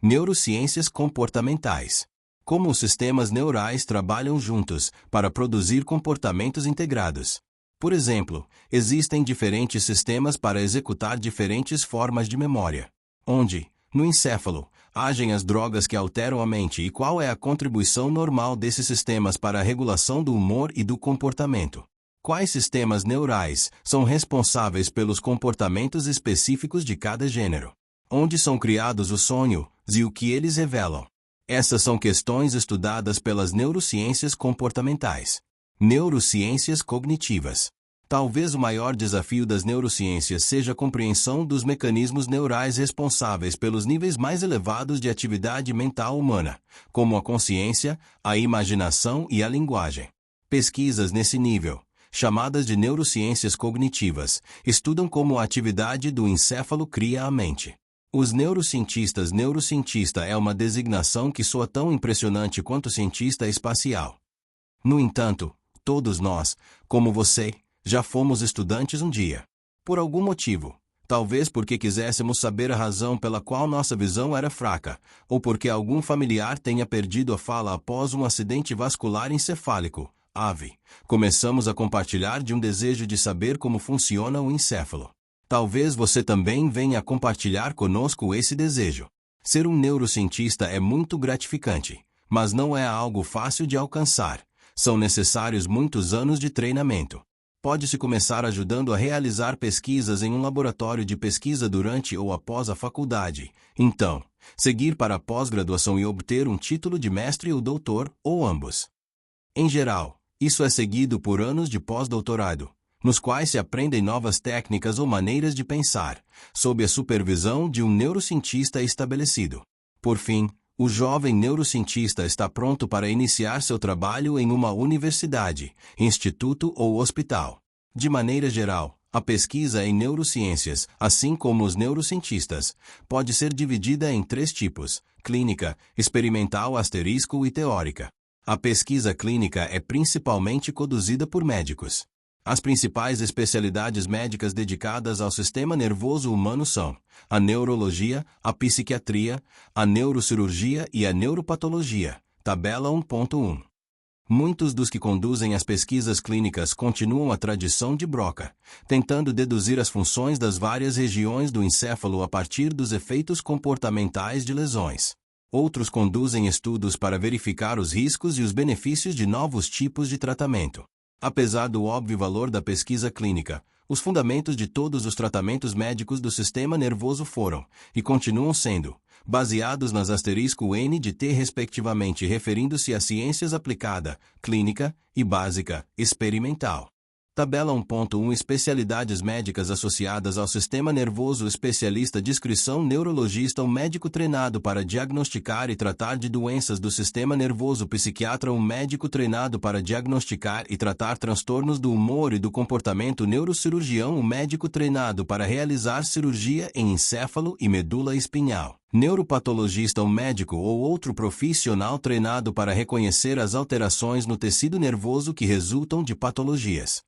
Neurociências comportamentais. Como os sistemas neurais trabalham juntos para produzir comportamentos integrados. Por exemplo, existem diferentes sistemas para executar diferentes formas de memória. Onde, no encéfalo, agem as drogas que alteram a mente e qual é a contribuição normal desses sistemas para a regulação do humor e do comportamento. Quais sistemas neurais são responsáveis pelos comportamentos específicos de cada gênero? Onde são criados os sonhos e o que eles revelam? Essas são questões estudadas pelas neurociências comportamentais. Neurociências cognitivas. Talvez o maior desafio das neurociências seja a compreensão dos mecanismos neurais responsáveis pelos níveis mais elevados de atividade mental humana, como a consciência, a imaginação e a linguagem. Pesquisas nesse nível, chamadas de neurociências cognitivas, estudam como a atividade do encéfalo cria a mente. Os neurocientista é uma designação que soa tão impressionante quanto cientista espacial. No entanto, todos nós, como você, já fomos estudantes um dia. Por algum motivo, talvez porque quiséssemos saber a razão pela qual nossa visão era fraca, ou porque algum familiar tenha perdido a fala após um acidente vascular encefálico, AVE, começamos a compartilhar de um desejo de saber como funciona o encéfalo. Talvez você também venha a compartilhar conosco esse desejo. Ser um neurocientista é muito gratificante, mas não é algo fácil de alcançar. São necessários muitos anos de treinamento. Pode-se começar ajudando a realizar pesquisas em um laboratório de pesquisa durante ou após a faculdade. Então, seguir para a pós-graduação e obter um título de mestre ou doutor, ou ambos. Em geral, isso é seguido por anos de pós-doutorado. nos quais se aprendem novas técnicas ou maneiras de pensar, sob a supervisão de um neurocientista estabelecido. Por fim, o jovem neurocientista está pronto para iniciar seu trabalho em uma universidade, instituto ou hospital. De maneira geral, a pesquisa em neurociências, assim como os neurocientistas, pode ser dividida em 3 tipos: clínica, experimental * e teórica. A pesquisa clínica é principalmente conduzida por médicos. As principais especialidades médicas dedicadas ao sistema nervoso humano são a neurologia, a psiquiatria, a neurocirurgia e a neuropatologia. Tabela 1.1. Muitos dos que conduzem as pesquisas clínicas continuam a tradição de Broca, tentando deduzir as funções das várias regiões do encéfalo a partir dos efeitos comportamentais de lesões. Outros conduzem estudos para verificar os riscos e os benefícios de novos tipos de tratamento. Apesar do óbvio valor da pesquisa clínica, os fundamentos de todos os tratamentos médicos do sistema nervoso foram, e continuam sendo, baseados nas *N de T respectivamente, referindo-se a ciências aplicada, clínica, e básica, experimental. Tabela 1.1 Especialidades médicas associadas ao sistema nervoso: especialista, descrição, neurologista, um médico treinado para diagnosticar e tratar de doenças do sistema nervoso; psiquiatra, um médico treinado para diagnosticar e tratar transtornos do humor e do comportamento; neurocirurgião, um médico treinado para realizar cirurgia em encéfalo e medula espinhal; neuropatologista, um médico ou outro profissional treinado para reconhecer as alterações no tecido nervoso que resultam de patologias.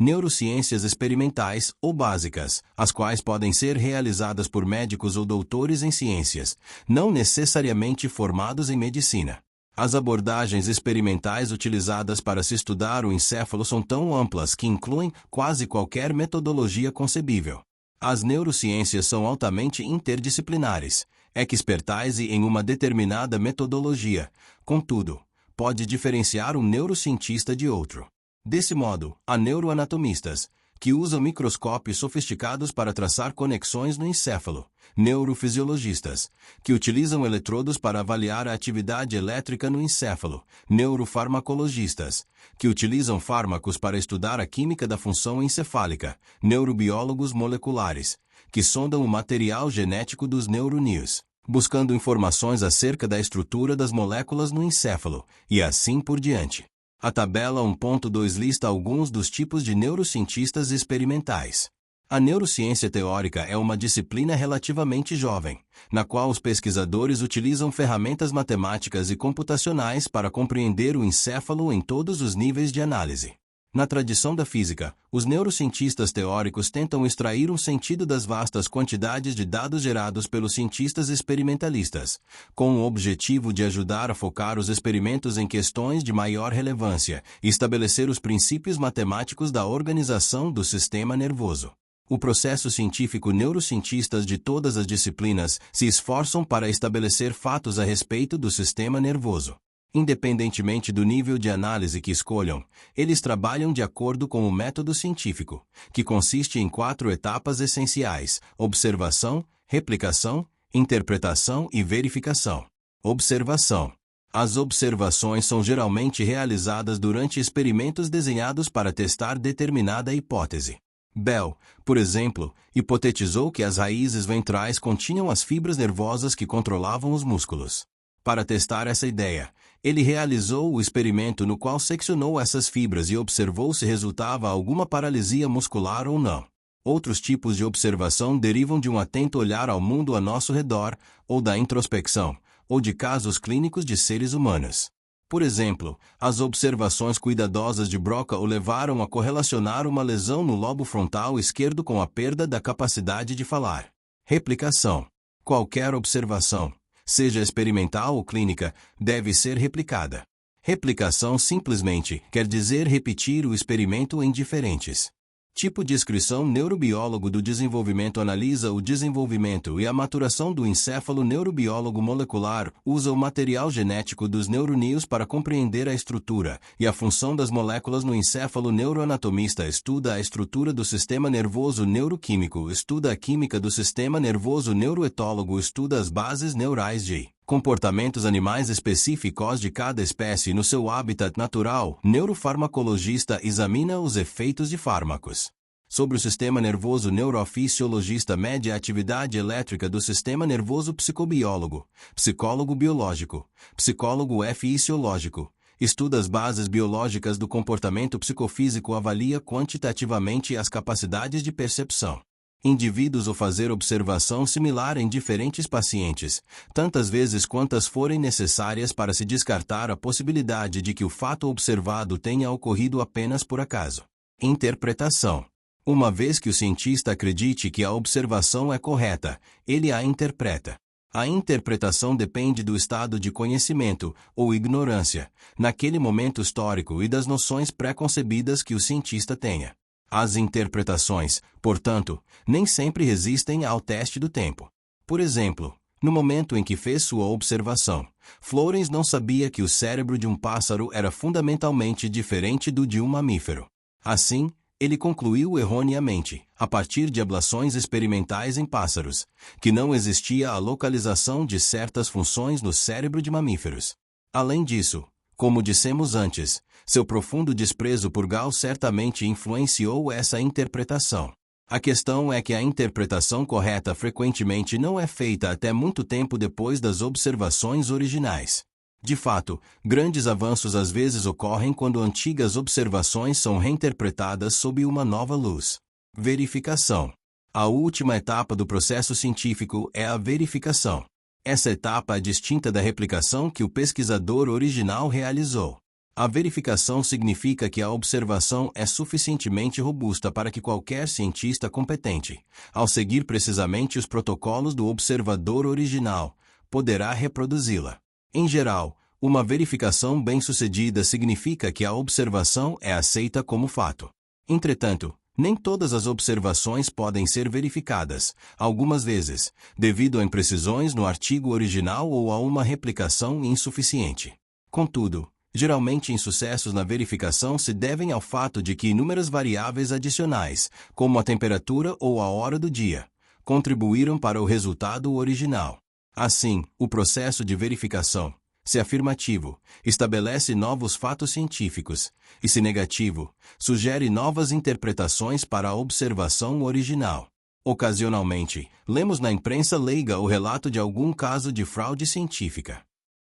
Neurociências experimentais ou básicas, as quais podem ser realizadas por médicos ou doutores em ciências, não necessariamente formados em medicina. As abordagens experimentais utilizadas para se estudar o encéfalo são tão amplas que incluem quase qualquer metodologia concebível. As neurociências são altamente interdisciplinares, expertise em uma determinada metodologia, contudo, pode diferenciar um neurocientista de outro. Desse modo, há neuroanatomistas, que usam microscópios sofisticados para traçar conexões no encéfalo; neurofisiologistas, que utilizam eletrodos para avaliar a atividade elétrica no encéfalo; neurofarmacologistas, que utilizam fármacos para estudar a química da função encefálica; neurobiólogos moleculares, que sondam o material genético dos neurônios, buscando informações acerca da estrutura das moléculas no encéfalo, e assim por diante. A tabela 1.2 lista alguns dos tipos de neurocientistas experimentais. A neurociência teórica é uma disciplina relativamente jovem, na qual os pesquisadores utilizam ferramentas matemáticas e computacionais para compreender o encéfalo em todos os níveis de análise. Na tradição da física, os neurocientistas teóricos tentam extrair um sentido das vastas quantidades de dados gerados pelos cientistas experimentalistas, com o objetivo de ajudar a focar os experimentos em questões de maior relevância e estabelecer os princípios matemáticos da organização do sistema nervoso. O processo científico: neurocientistas de todas as disciplinas se esforçam para estabelecer fatos a respeito do sistema nervoso. Independentemente do nível de análise que escolham, eles trabalham de acordo com o método científico, que consiste em 4 etapas essenciais: observação, replicação, interpretação e verificação. Observação. As observações são geralmente realizadas durante experimentos desenhados para testar determinada hipótese. Bell, por exemplo, hipotetizou que as raízes ventrais continham as fibras nervosas que controlavam os músculos. Para testar essa ideia, ele realizou o experimento no qual seccionou essas fibras e observou se resultava alguma paralisia muscular ou não. Outros tipos de observação derivam de um atento olhar ao mundo a nosso redor, ou da introspecção, ou de casos clínicos de seres humanos. Por exemplo, as observações cuidadosas de Broca o levaram a correlacionar uma lesão no lobo frontal esquerdo com a perda da capacidade de falar. Replicação. Qualquer observação, seja experimental ou clínica, deve ser replicada. Replicação simplesmente quer dizer repetir o experimento em diferentes. Tipo de descrição: neurobiólogo do desenvolvimento analisa o desenvolvimento e a maturação do encéfalo. Neurobiólogo molecular usa o material genético dos neurônios para compreender a estrutura e a função das moléculas no encéfalo. Neuroanatomista estuda a estrutura do sistema nervoso. Neuroquímico estuda a química do sistema nervoso. Neuroetólogo estuda as bases neurais de Comportamentos animais específicos de cada espécie no seu habitat natural. Neurofarmacologista examina os efeitos de fármacos. Sobre o sistema nervoso, neurofisiologista mede a atividade elétrica do sistema nervoso. Psicobiólogo, psicólogo biológico, psicólogo fisiológico, estuda as bases biológicas do comportamento psicofísico, avalia quantitativamente as capacidades de percepção. Indivíduos ou fazer observação similar em diferentes pacientes, tantas vezes quantas forem necessárias para se descartar a possibilidade de que o fato observado tenha ocorrido apenas por acaso. Interpretação. Uma vez que o cientista acredite que a observação é correta, ele a interpreta. A interpretação depende do estado de conhecimento, ou ignorância, naquele momento histórico e das noções pré-concebidas que o cientista tenha. As interpretações, portanto, nem sempre resistem ao teste do tempo. Por exemplo, no momento em que fez sua observação, Florence não sabia que o cérebro de um pássaro era fundamentalmente diferente do de um mamífero. Assim, ele concluiu erroneamente, a partir de ablações experimentais em pássaros, que não existia a localização de certas funções no cérebro de mamíferos. Além disso, como dissemos antes, seu profundo desprezo por Gall certamente influenciou essa interpretação. A questão é que a interpretação correta frequentemente não é feita até muito tempo depois das observações originais. De fato, grandes avanços às vezes ocorrem quando antigas observações são reinterpretadas sob uma nova luz. Verificação. A última etapa do processo científico é a verificação. Essa etapa é distinta da replicação que o pesquisador original realizou. A verificação significa que a observação é suficientemente robusta para que qualquer cientista competente, ao seguir precisamente os protocolos do observador original, poderá reproduzi-la. Em geral, uma verificação bem-sucedida significa que a observação é aceita como fato. Entretanto, nem todas as observações podem ser verificadas, algumas vezes, devido a imprecisões no artigo original ou a uma replicação insuficiente. Contudo, geralmente insucessos na verificação se devem ao fato de que inúmeras variáveis adicionais, como a temperatura ou a hora do dia, contribuíram para o resultado original. Assim, o processo de verificação, se afirmativo, estabelece novos fatos científicos, e se negativo, sugere novas interpretações para a observação original. Ocasionalmente, lemos na imprensa leiga o relato de algum caso de fraude científica.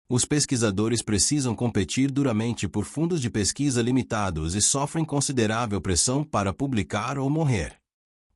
Os pesquisadores precisam competir duramente por fundos de pesquisa limitados e sofrem considerável pressão para publicar ou morrer.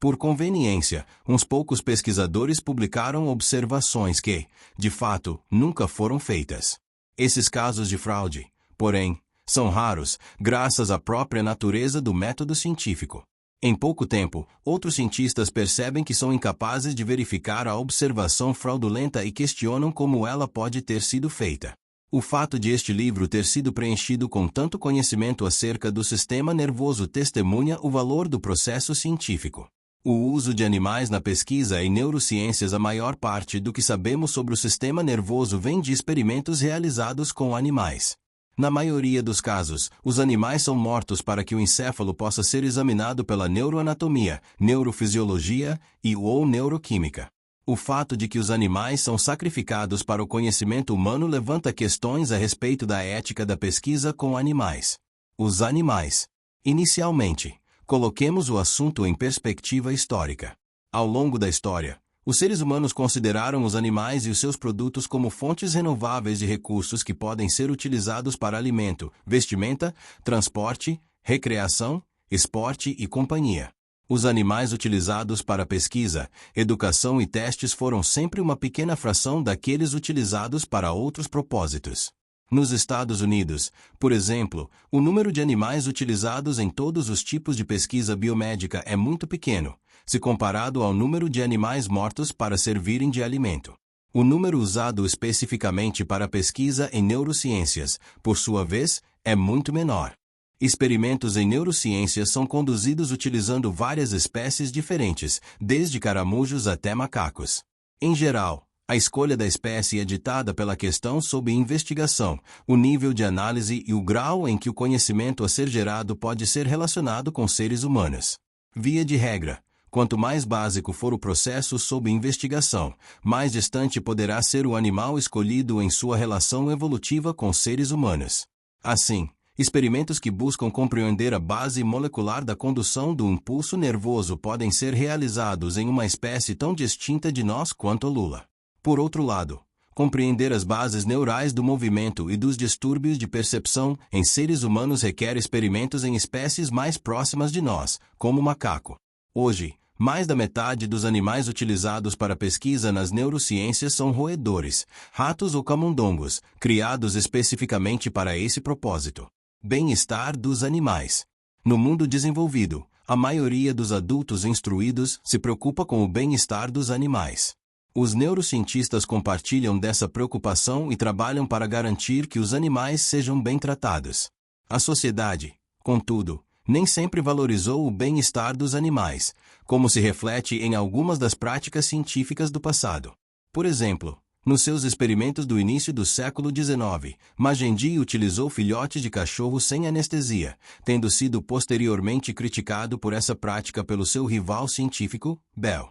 Por conveniência, uns poucos pesquisadores publicaram observações que, de fato, nunca foram feitas. Esses casos de fraude, porém, são raros, graças à própria natureza do método científico. Em pouco tempo, outros cientistas percebem que são incapazes de verificar a observação fraudulenta e questionam como ela pode ter sido feita. O fato de este livro ter sido preenchido com tanto conhecimento acerca do sistema nervoso testemunha o valor do processo científico. O uso de animais na pesquisa em neurociências. A maior parte do que sabemos sobre o sistema nervoso vem de experimentos realizados com animais. Na maioria dos casos, os animais são mortos para que o encéfalo possa ser examinado pela neuroanatomia, neurofisiologia ou neuroquímica. O fato de que os animais são sacrificados para o conhecimento humano levanta questões a respeito da ética da pesquisa com animais. Os animais. Inicialmente, coloquemos o assunto em perspectiva histórica. Ao longo da história, os seres humanos consideraram os animais e os seus produtos como fontes renováveis de recursos que podem ser utilizados para alimento, vestimenta, transporte, recreação, esporte e companhia. Os animais utilizados para pesquisa, educação e testes foram sempre uma pequena fração daqueles utilizados para outros propósitos. Nos Estados Unidos, por exemplo, o número de animais utilizados em todos os tipos de pesquisa biomédica é muito pequeno, se comparado ao número de animais mortos para servirem de alimento. O número usado especificamente para pesquisa em neurociências, por sua vez, é muito menor. Experimentos em neurociências são conduzidos utilizando várias espécies diferentes, desde caramujos até macacos. Em geral, a escolha da espécie é ditada pela questão sob investigação, o nível de análise e o grau em que o conhecimento a ser gerado pode ser relacionado com seres humanos. Via de regra, quanto mais básico for o processo sob investigação, mais distante poderá ser o animal escolhido em sua relação evolutiva com seres humanos. Assim, experimentos que buscam compreender a base molecular da condução do impulso nervoso podem ser realizados em uma espécie tão distinta de nós quanto a lula. Por outro lado, compreender as bases neurais do movimento e dos distúrbios de percepção em seres humanos requer experimentos em espécies mais próximas de nós, como o macaco. Hoje, mais da metade dos animais utilizados para pesquisa nas neurociências são roedores, ratos ou camundongos, criados especificamente para esse propósito. Bem-estar dos animais. No mundo desenvolvido, a maioria dos adultos instruídos se preocupa com o bem-estar dos animais. Os neurocientistas compartilham dessa preocupação e trabalham para garantir que os animais sejam bem tratados. A sociedade, contudo, nem sempre valorizou o bem-estar dos animais, como se reflete em algumas das práticas científicas do passado. Por exemplo, nos seus experimentos do início do século XIX, Magendie utilizou filhotes de cachorro sem anestesia, tendo sido posteriormente criticado por essa prática pelo seu rival científico, Bell.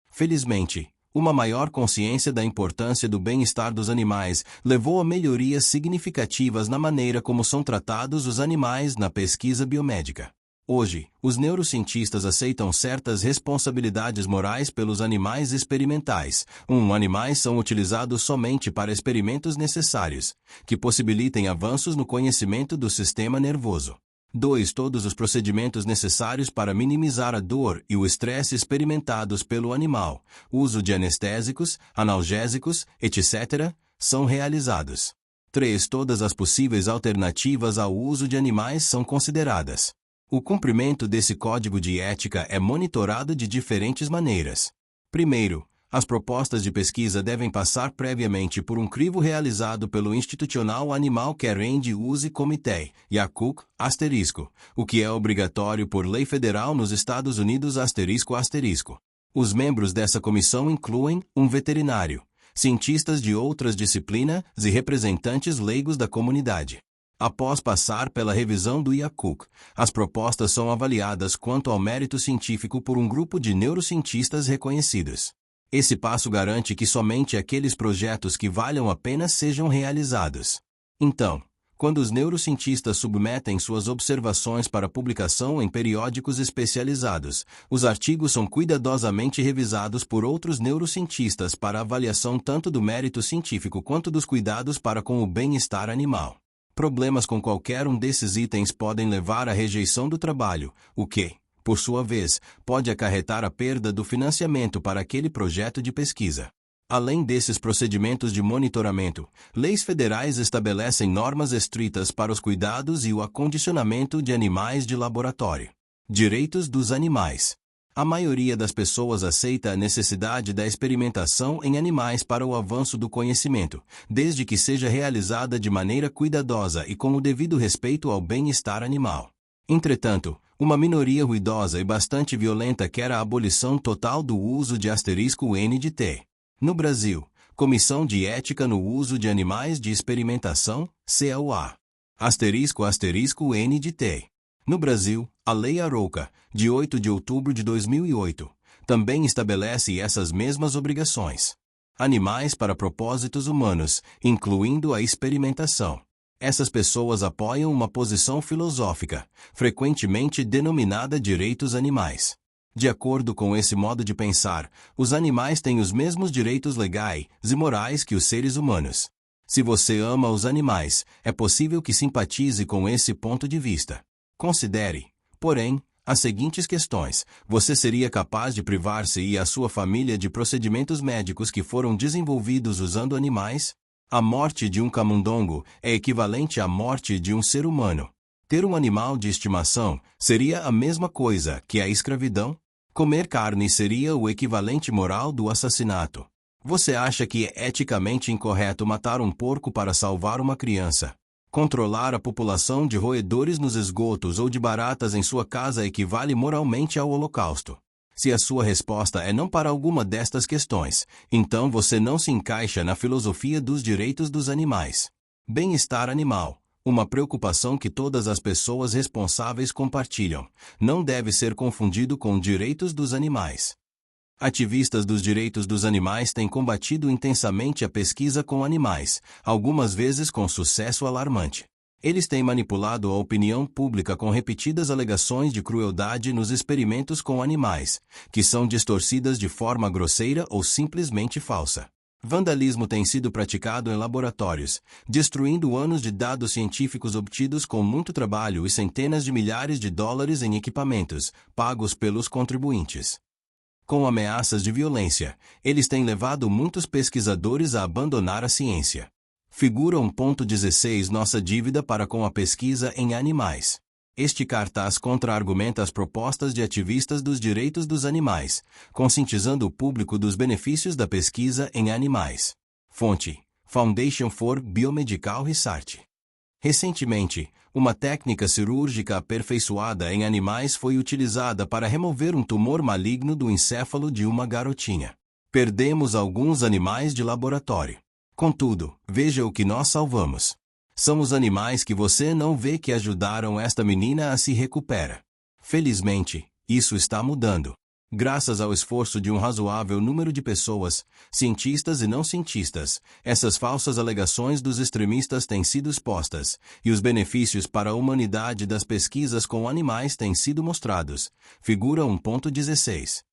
Felizmente, uma maior consciência da importância do bem-estar dos animais levou a melhorias significativas na maneira como são tratados os animais na pesquisa biomédica. Hoje, os neurocientistas aceitam certas responsabilidades morais pelos animais experimentais. Animais são utilizados somente para experimentos necessários, que possibilitem avanços no conhecimento do sistema nervoso. 2. Todos os procedimentos necessários para minimizar a dor e o estresse experimentados pelo animal, uso de anestésicos, analgésicos, etc., são realizados. 3. Todas as possíveis alternativas ao uso de animais são consideradas. O cumprimento desse código de ética é monitorado de diferentes maneiras. Primeiro, as propostas de pesquisa devem passar previamente por um crivo realizado pelo Institutional Animal Care and Use Committee, IACUC, o que é obrigatório por lei federal nos Estados Unidos, ***. Os membros dessa comissão incluem um veterinário, cientistas de outras disciplinas e representantes leigos da comunidade. Após passar pela revisão do IACUC, as propostas são avaliadas quanto ao mérito científico por um grupo de neurocientistas reconhecidos. Esse passo garante que somente aqueles projetos que valham a pena sejam realizados. Então, quando os neurocientistas submetem suas observações para publicação em periódicos especializados, os artigos são cuidadosamente revisados por outros neurocientistas para avaliação tanto do mérito científico quanto dos cuidados para com o bem-estar animal. Problemas com qualquer um desses itens podem levar à rejeição do trabalho, o que, por sua vez, pode acarretar a perda do financiamento para aquele projeto de pesquisa. Além desses procedimentos de monitoramento, leis federais estabelecem normas estritas para os cuidados e o acondicionamento de animais de laboratório. Direitos dos animais. A maioria das pessoas aceita a necessidade da experimentação em animais para o avanço do conhecimento, desde que seja realizada de maneira cuidadosa e com o devido respeito ao bem-estar animal. Entretanto, uma minoria ruidosa e bastante violenta quer a abolição total do uso de ***N***. No Brasil, Comissão de Ética no Uso de Animais de Experimentação, CAUA. ***N***. No Brasil, a Lei Arouca, de 8 de outubro de 2008, também estabelece essas mesmas obrigações. Animais para propósitos humanos, incluindo a experimentação. Essas pessoas apoiam uma posição filosófica, frequentemente denominada direitos animais. De acordo com esse modo de pensar, os animais têm os mesmos direitos legais e morais que os seres humanos. Se você ama os animais, é possível que simpatize com esse ponto de vista. Considere, porém, as seguintes questões. Você seria capaz de privar-se e a sua família de procedimentos médicos que foram desenvolvidos usando animais? A morte de um camundongo é equivalente à morte de um ser humano. Ter um animal de estimação seria a mesma coisa que a escravidão? Comer carne seria o equivalente moral do assassinato. Você acha que é eticamente incorreto matar um porco para salvar uma criança? Controlar a população de roedores nos esgotos ou de baratas em sua casa equivale moralmente ao holocausto. Se a sua resposta é não para alguma destas questões, então você não se encaixa na filosofia dos direitos dos animais. Bem-estar animal. Uma preocupação que todas as pessoas responsáveis compartilham. Não deve ser confundido com direitos dos animais. Ativistas dos direitos dos animais têm combatido intensamente a pesquisa com animais, algumas vezes com sucesso alarmante. Eles têm manipulado a opinião pública com repetidas alegações de crueldade nos experimentos com animais, que são distorcidas de forma grosseira ou simplesmente falsa. Vandalismo tem sido praticado em laboratórios, destruindo anos de dados científicos obtidos com muito trabalho e centenas de milhares de dólares em equipamentos, pagos pelos contribuintes. Com ameaças de violência, eles têm levado muitos pesquisadores a abandonar a ciência. Figura 1.16 Nossa dívida para com a pesquisa em animais. Este cartaz contra-argumenta as propostas de ativistas dos direitos dos animais, conscientizando o público dos benefícios da pesquisa em animais. Fonte: Foundation for Biomedical Research. Recentemente, uma técnica cirúrgica aperfeiçoada em animais foi utilizada para remover um tumor maligno do encéfalo de uma garotinha. Perdemos alguns animais de laboratório. Contudo, veja o que nós salvamos. São os animais que você não vê que ajudaram esta menina a se recuperar. Felizmente, isso está mudando. Graças ao esforço de um razoável número de pessoas, cientistas e não cientistas, essas falsas alegações dos extremistas têm sido expostas, e os benefícios para a humanidade das pesquisas com animais têm sido mostrados. Figura 1.16.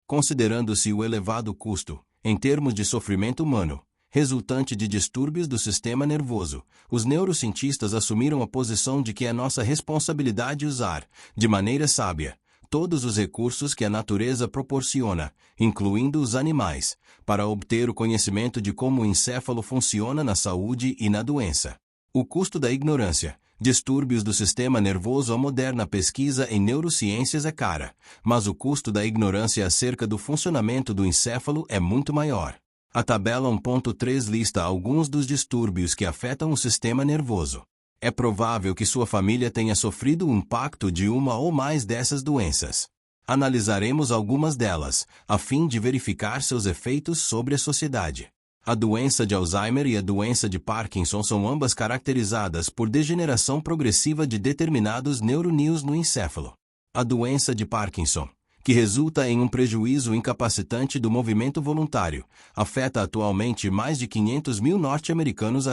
Considerando-se o elevado custo, em termos de sofrimento humano, resultante de distúrbios do sistema nervoso, os neurocientistas assumiram a posição de que é nossa responsabilidade usar, de maneira sábia, todos os recursos que a natureza proporciona, incluindo os animais, para obter o conhecimento de como o encéfalo funciona na saúde e na doença. O custo da ignorância, distúrbios do sistema nervoso. A moderna pesquisa em neurociências é cara, mas o custo da ignorância acerca do funcionamento do encéfalo é muito maior. A tabela 1.3 lista alguns dos distúrbios que afetam o sistema nervoso. É provável que sua família tenha sofrido o impacto de uma ou mais dessas doenças. Analisaremos algumas delas, a fim de verificar seus efeitos sobre a sociedade. A doença de Alzheimer e a doença de Parkinson são ambas caracterizadas por degeneração progressiva de determinados neurônios no encéfalo. A doença de Parkinson, que resulta em um prejuízo incapacitante do movimento voluntário, afeta atualmente mais de 500 mil norte-americanos.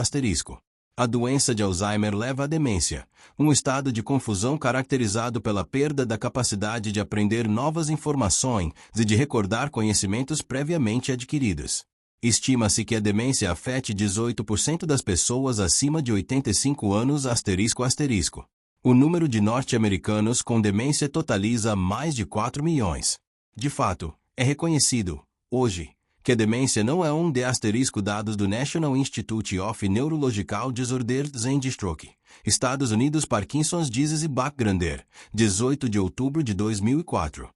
A doença de Alzheimer leva à demência, um estado de confusão caracterizado pela perda da capacidade de aprender novas informações e de recordar conhecimentos previamente adquiridos. Estima-se que a demência afete 18% das pessoas acima de 85 anos. O número de norte-americanos com demência totaliza mais de 4 milhões. De fato, é reconhecido, hoje, que a demência não é um de dados do National Institute of Neurological Disorders and Stroke, Estados Unidos. Parkinson's Disease Backgrader, 18 de outubro de 2004.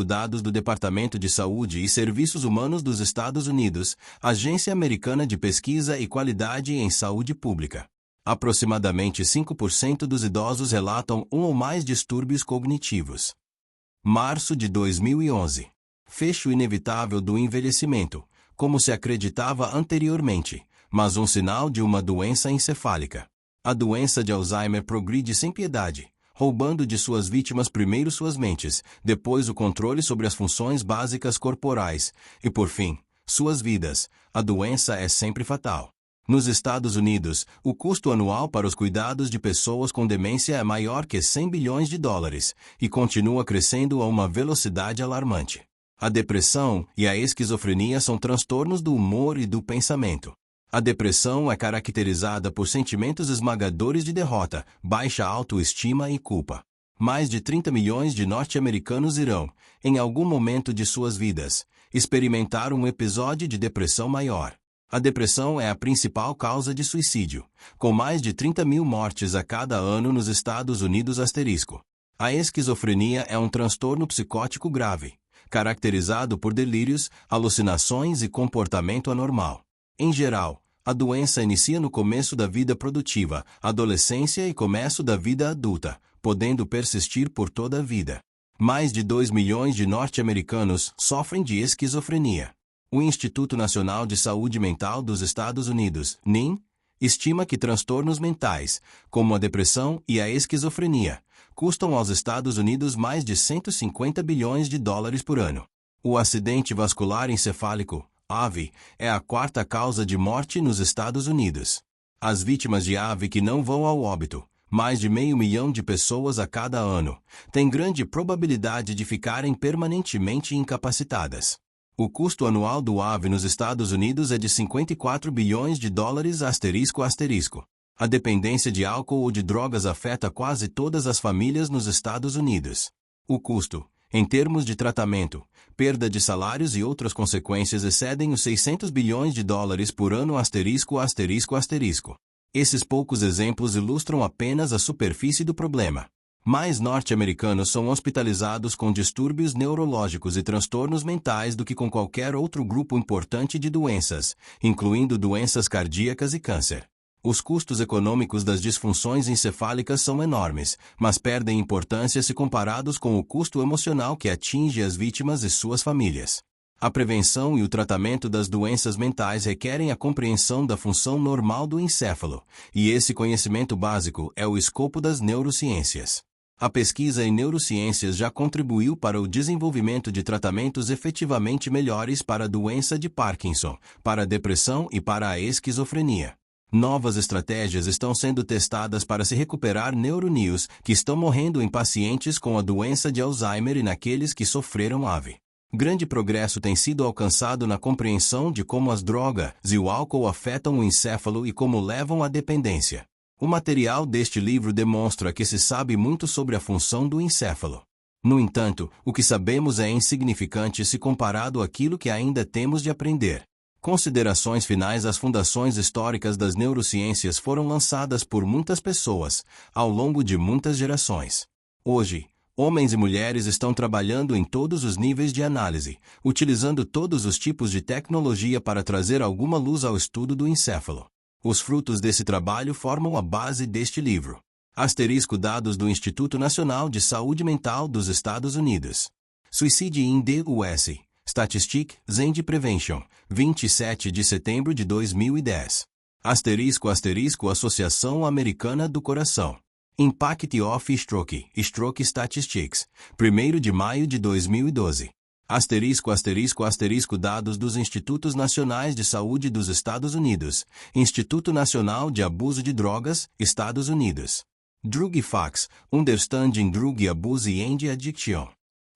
Dados do Departamento de Saúde e Serviços Humanos dos Estados Unidos, Agência Americana de Pesquisa e Qualidade em Saúde Pública. Aproximadamente 5% dos idosos relatam um ou mais distúrbios cognitivos. Março de 2011. Fecho inevitável do envelhecimento, como se acreditava anteriormente, mas um sinal de uma doença encefálica. A doença de Alzheimer progride sem piedade, roubando de suas vítimas primeiro suas mentes, depois o controle sobre as funções básicas corporais, e por fim, suas vidas. A doença é sempre fatal. Nos Estados Unidos, o custo anual para os cuidados de pessoas com demência é maior que 100 bilhões de dólares, e continua crescendo a uma velocidade alarmante. A depressão e a esquizofrenia são transtornos do humor e do pensamento. A depressão é caracterizada por sentimentos esmagadores de derrota, baixa autoestima e culpa. Mais de 30 milhões de norte-americanos irão, em algum momento de suas vidas, experimentar um episódio de depressão maior. A depressão é a principal causa de suicídio, com mais de 30 mil mortes a cada ano nos Estados Unidos. A esquizofrenia é um transtorno psicótico grave, caracterizado por delírios, alucinações e comportamento anormal. Em geral, a doença inicia no começo da vida produtiva, adolescência e começo da vida adulta, podendo persistir por toda a vida. Mais de 2 milhões de norte-americanos sofrem de esquizofrenia. O Instituto Nacional de Saúde Mental dos Estados Unidos, NIM, Estima que transtornos mentais, como a depressão e a esquizofrenia, custam aos Estados Unidos mais de 150 bilhões de dólares por ano. O acidente vascular encefálico, AVE, é a quarta causa de morte nos Estados Unidos. As vítimas de AVE que não vão ao óbito, mais de 500 mil de pessoas a cada ano, têm grande probabilidade de ficarem permanentemente incapacitadas. O custo anual do AVE nos Estados Unidos é de 54 bilhões de dólares ***. A dependência de álcool ou de drogas afeta quase todas as famílias nos Estados Unidos. O custo, em termos de tratamento, perda de salários e outras consequências excedem os 600 bilhões de dólares por ano *****. Esses poucos exemplos ilustram apenas a superfície do problema. Mais norte-americanos são hospitalizados com distúrbios neurológicos e transtornos mentais do que com qualquer outro grupo importante de doenças, incluindo doenças cardíacas e câncer. Os custos econômicos das disfunções encefálicas são enormes, mas perdem importância se comparados com o custo emocional que atinge as vítimas e suas famílias. A prevenção e o tratamento das doenças mentais requerem a compreensão da função normal do encéfalo, e esse conhecimento básico é o escopo das neurociências. A pesquisa em neurociências já contribuiu para o desenvolvimento de tratamentos efetivamente melhores para a doença de Parkinson, para a depressão e para a esquizofrenia. Novas estratégias estão sendo testadas para se recuperar neurônios que estão morrendo em pacientes com a doença de Alzheimer e naqueles que sofreram AVE. Grande progresso tem sido alcançado na compreensão de como as drogas e o álcool afetam o encéfalo e como levam à dependência. O material deste livro demonstra que se sabe muito sobre a função do encéfalo. No entanto, o que sabemos é insignificante se comparado àquilo que ainda temos de aprender. Considerações finais. As fundações históricas das neurociências foram lançadas por muitas pessoas, ao longo de muitas gerações. Hoje, homens e mulheres estão trabalhando em todos os níveis de análise, utilizando todos os tipos de tecnologia para trazer alguma luz ao estudo do encéfalo. Os frutos desse trabalho formam a base deste livro. Dados do Instituto Nacional de Saúde Mental dos Estados Unidos. Suicide in the US. Statistics and Prevention, 27 de setembro de 2010. Associação Americana do Coração. Impact of Stroke, Stroke Statistics, 1º de maio de 2012. Dados dos Institutos Nacionais de Saúde dos Estados Unidos, Instituto Nacional de Abuso de Drogas, Estados Unidos. Drug Facts, Understanding Drug Abuse and Addiction.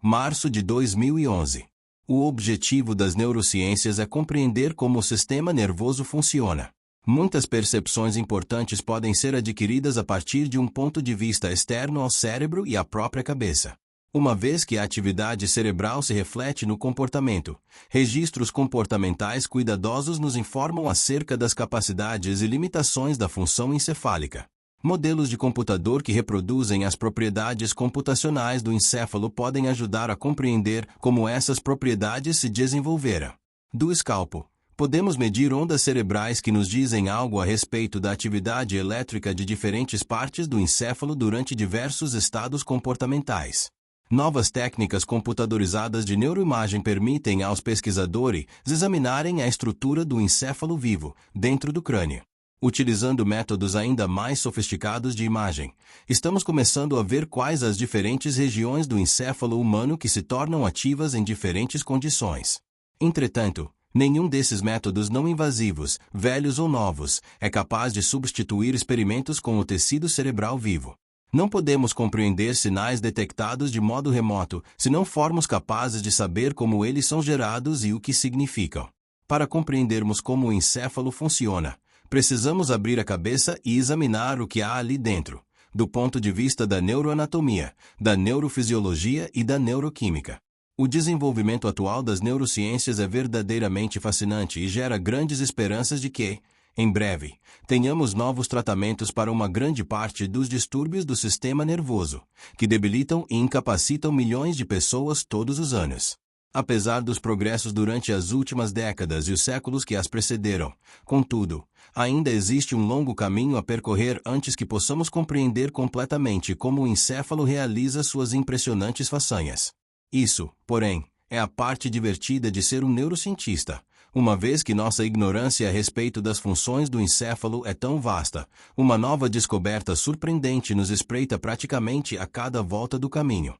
Março de 2011. O objetivo das neurociências é compreender como o sistema nervoso funciona. Muitas percepções importantes podem ser adquiridas a partir de um ponto de vista externo ao cérebro e à própria cabeça. Uma vez que a atividade cerebral se reflete no comportamento, registros comportamentais cuidadosos nos informam acerca das capacidades e limitações da função encefálica. Modelos de computador que reproduzem as propriedades computacionais do encéfalo podem ajudar a compreender como essas propriedades se desenvolveram. Do escalpo, podemos medir ondas cerebrais que nos dizem algo a respeito da atividade elétrica de diferentes partes do encéfalo durante diversos estados comportamentais. Novas técnicas computadorizadas de neuroimagem permitem aos pesquisadores examinarem a estrutura do encéfalo vivo, dentro do crânio. Utilizando métodos ainda mais sofisticados de imagem, estamos começando a ver quais as diferentes regiões do encéfalo humano que se tornam ativas em diferentes condições. Entretanto, nenhum desses métodos não invasivos, velhos ou novos, é capaz de substituir experimentos com o tecido cerebral vivo. Não podemos compreender sinais detectados de modo remoto se não formos capazes de saber como eles são gerados e o que significam. Para compreendermos como o encéfalo funciona, precisamos abrir a cabeça e examinar o que há ali dentro, do ponto de vista da neuroanatomia, da neurofisiologia e da neuroquímica. O desenvolvimento atual das neurociências é verdadeiramente fascinante e gera grandes esperanças de que, em breve, tenhamos novos tratamentos para uma grande parte dos distúrbios do sistema nervoso, que debilitam e incapacitam milhões de pessoas todos os anos. Apesar dos progressos durante as últimas décadas e os séculos que as precederam, contudo, ainda existe um longo caminho a percorrer antes que possamos compreender completamente como o encéfalo realiza suas impressionantes façanhas. Isso, porém, é a parte divertida de ser um neurocientista, Uma vez que nossa ignorância a respeito das funções do encéfalo é tão vasta, uma nova descoberta surpreendente nos espreita praticamente a cada volta do caminho.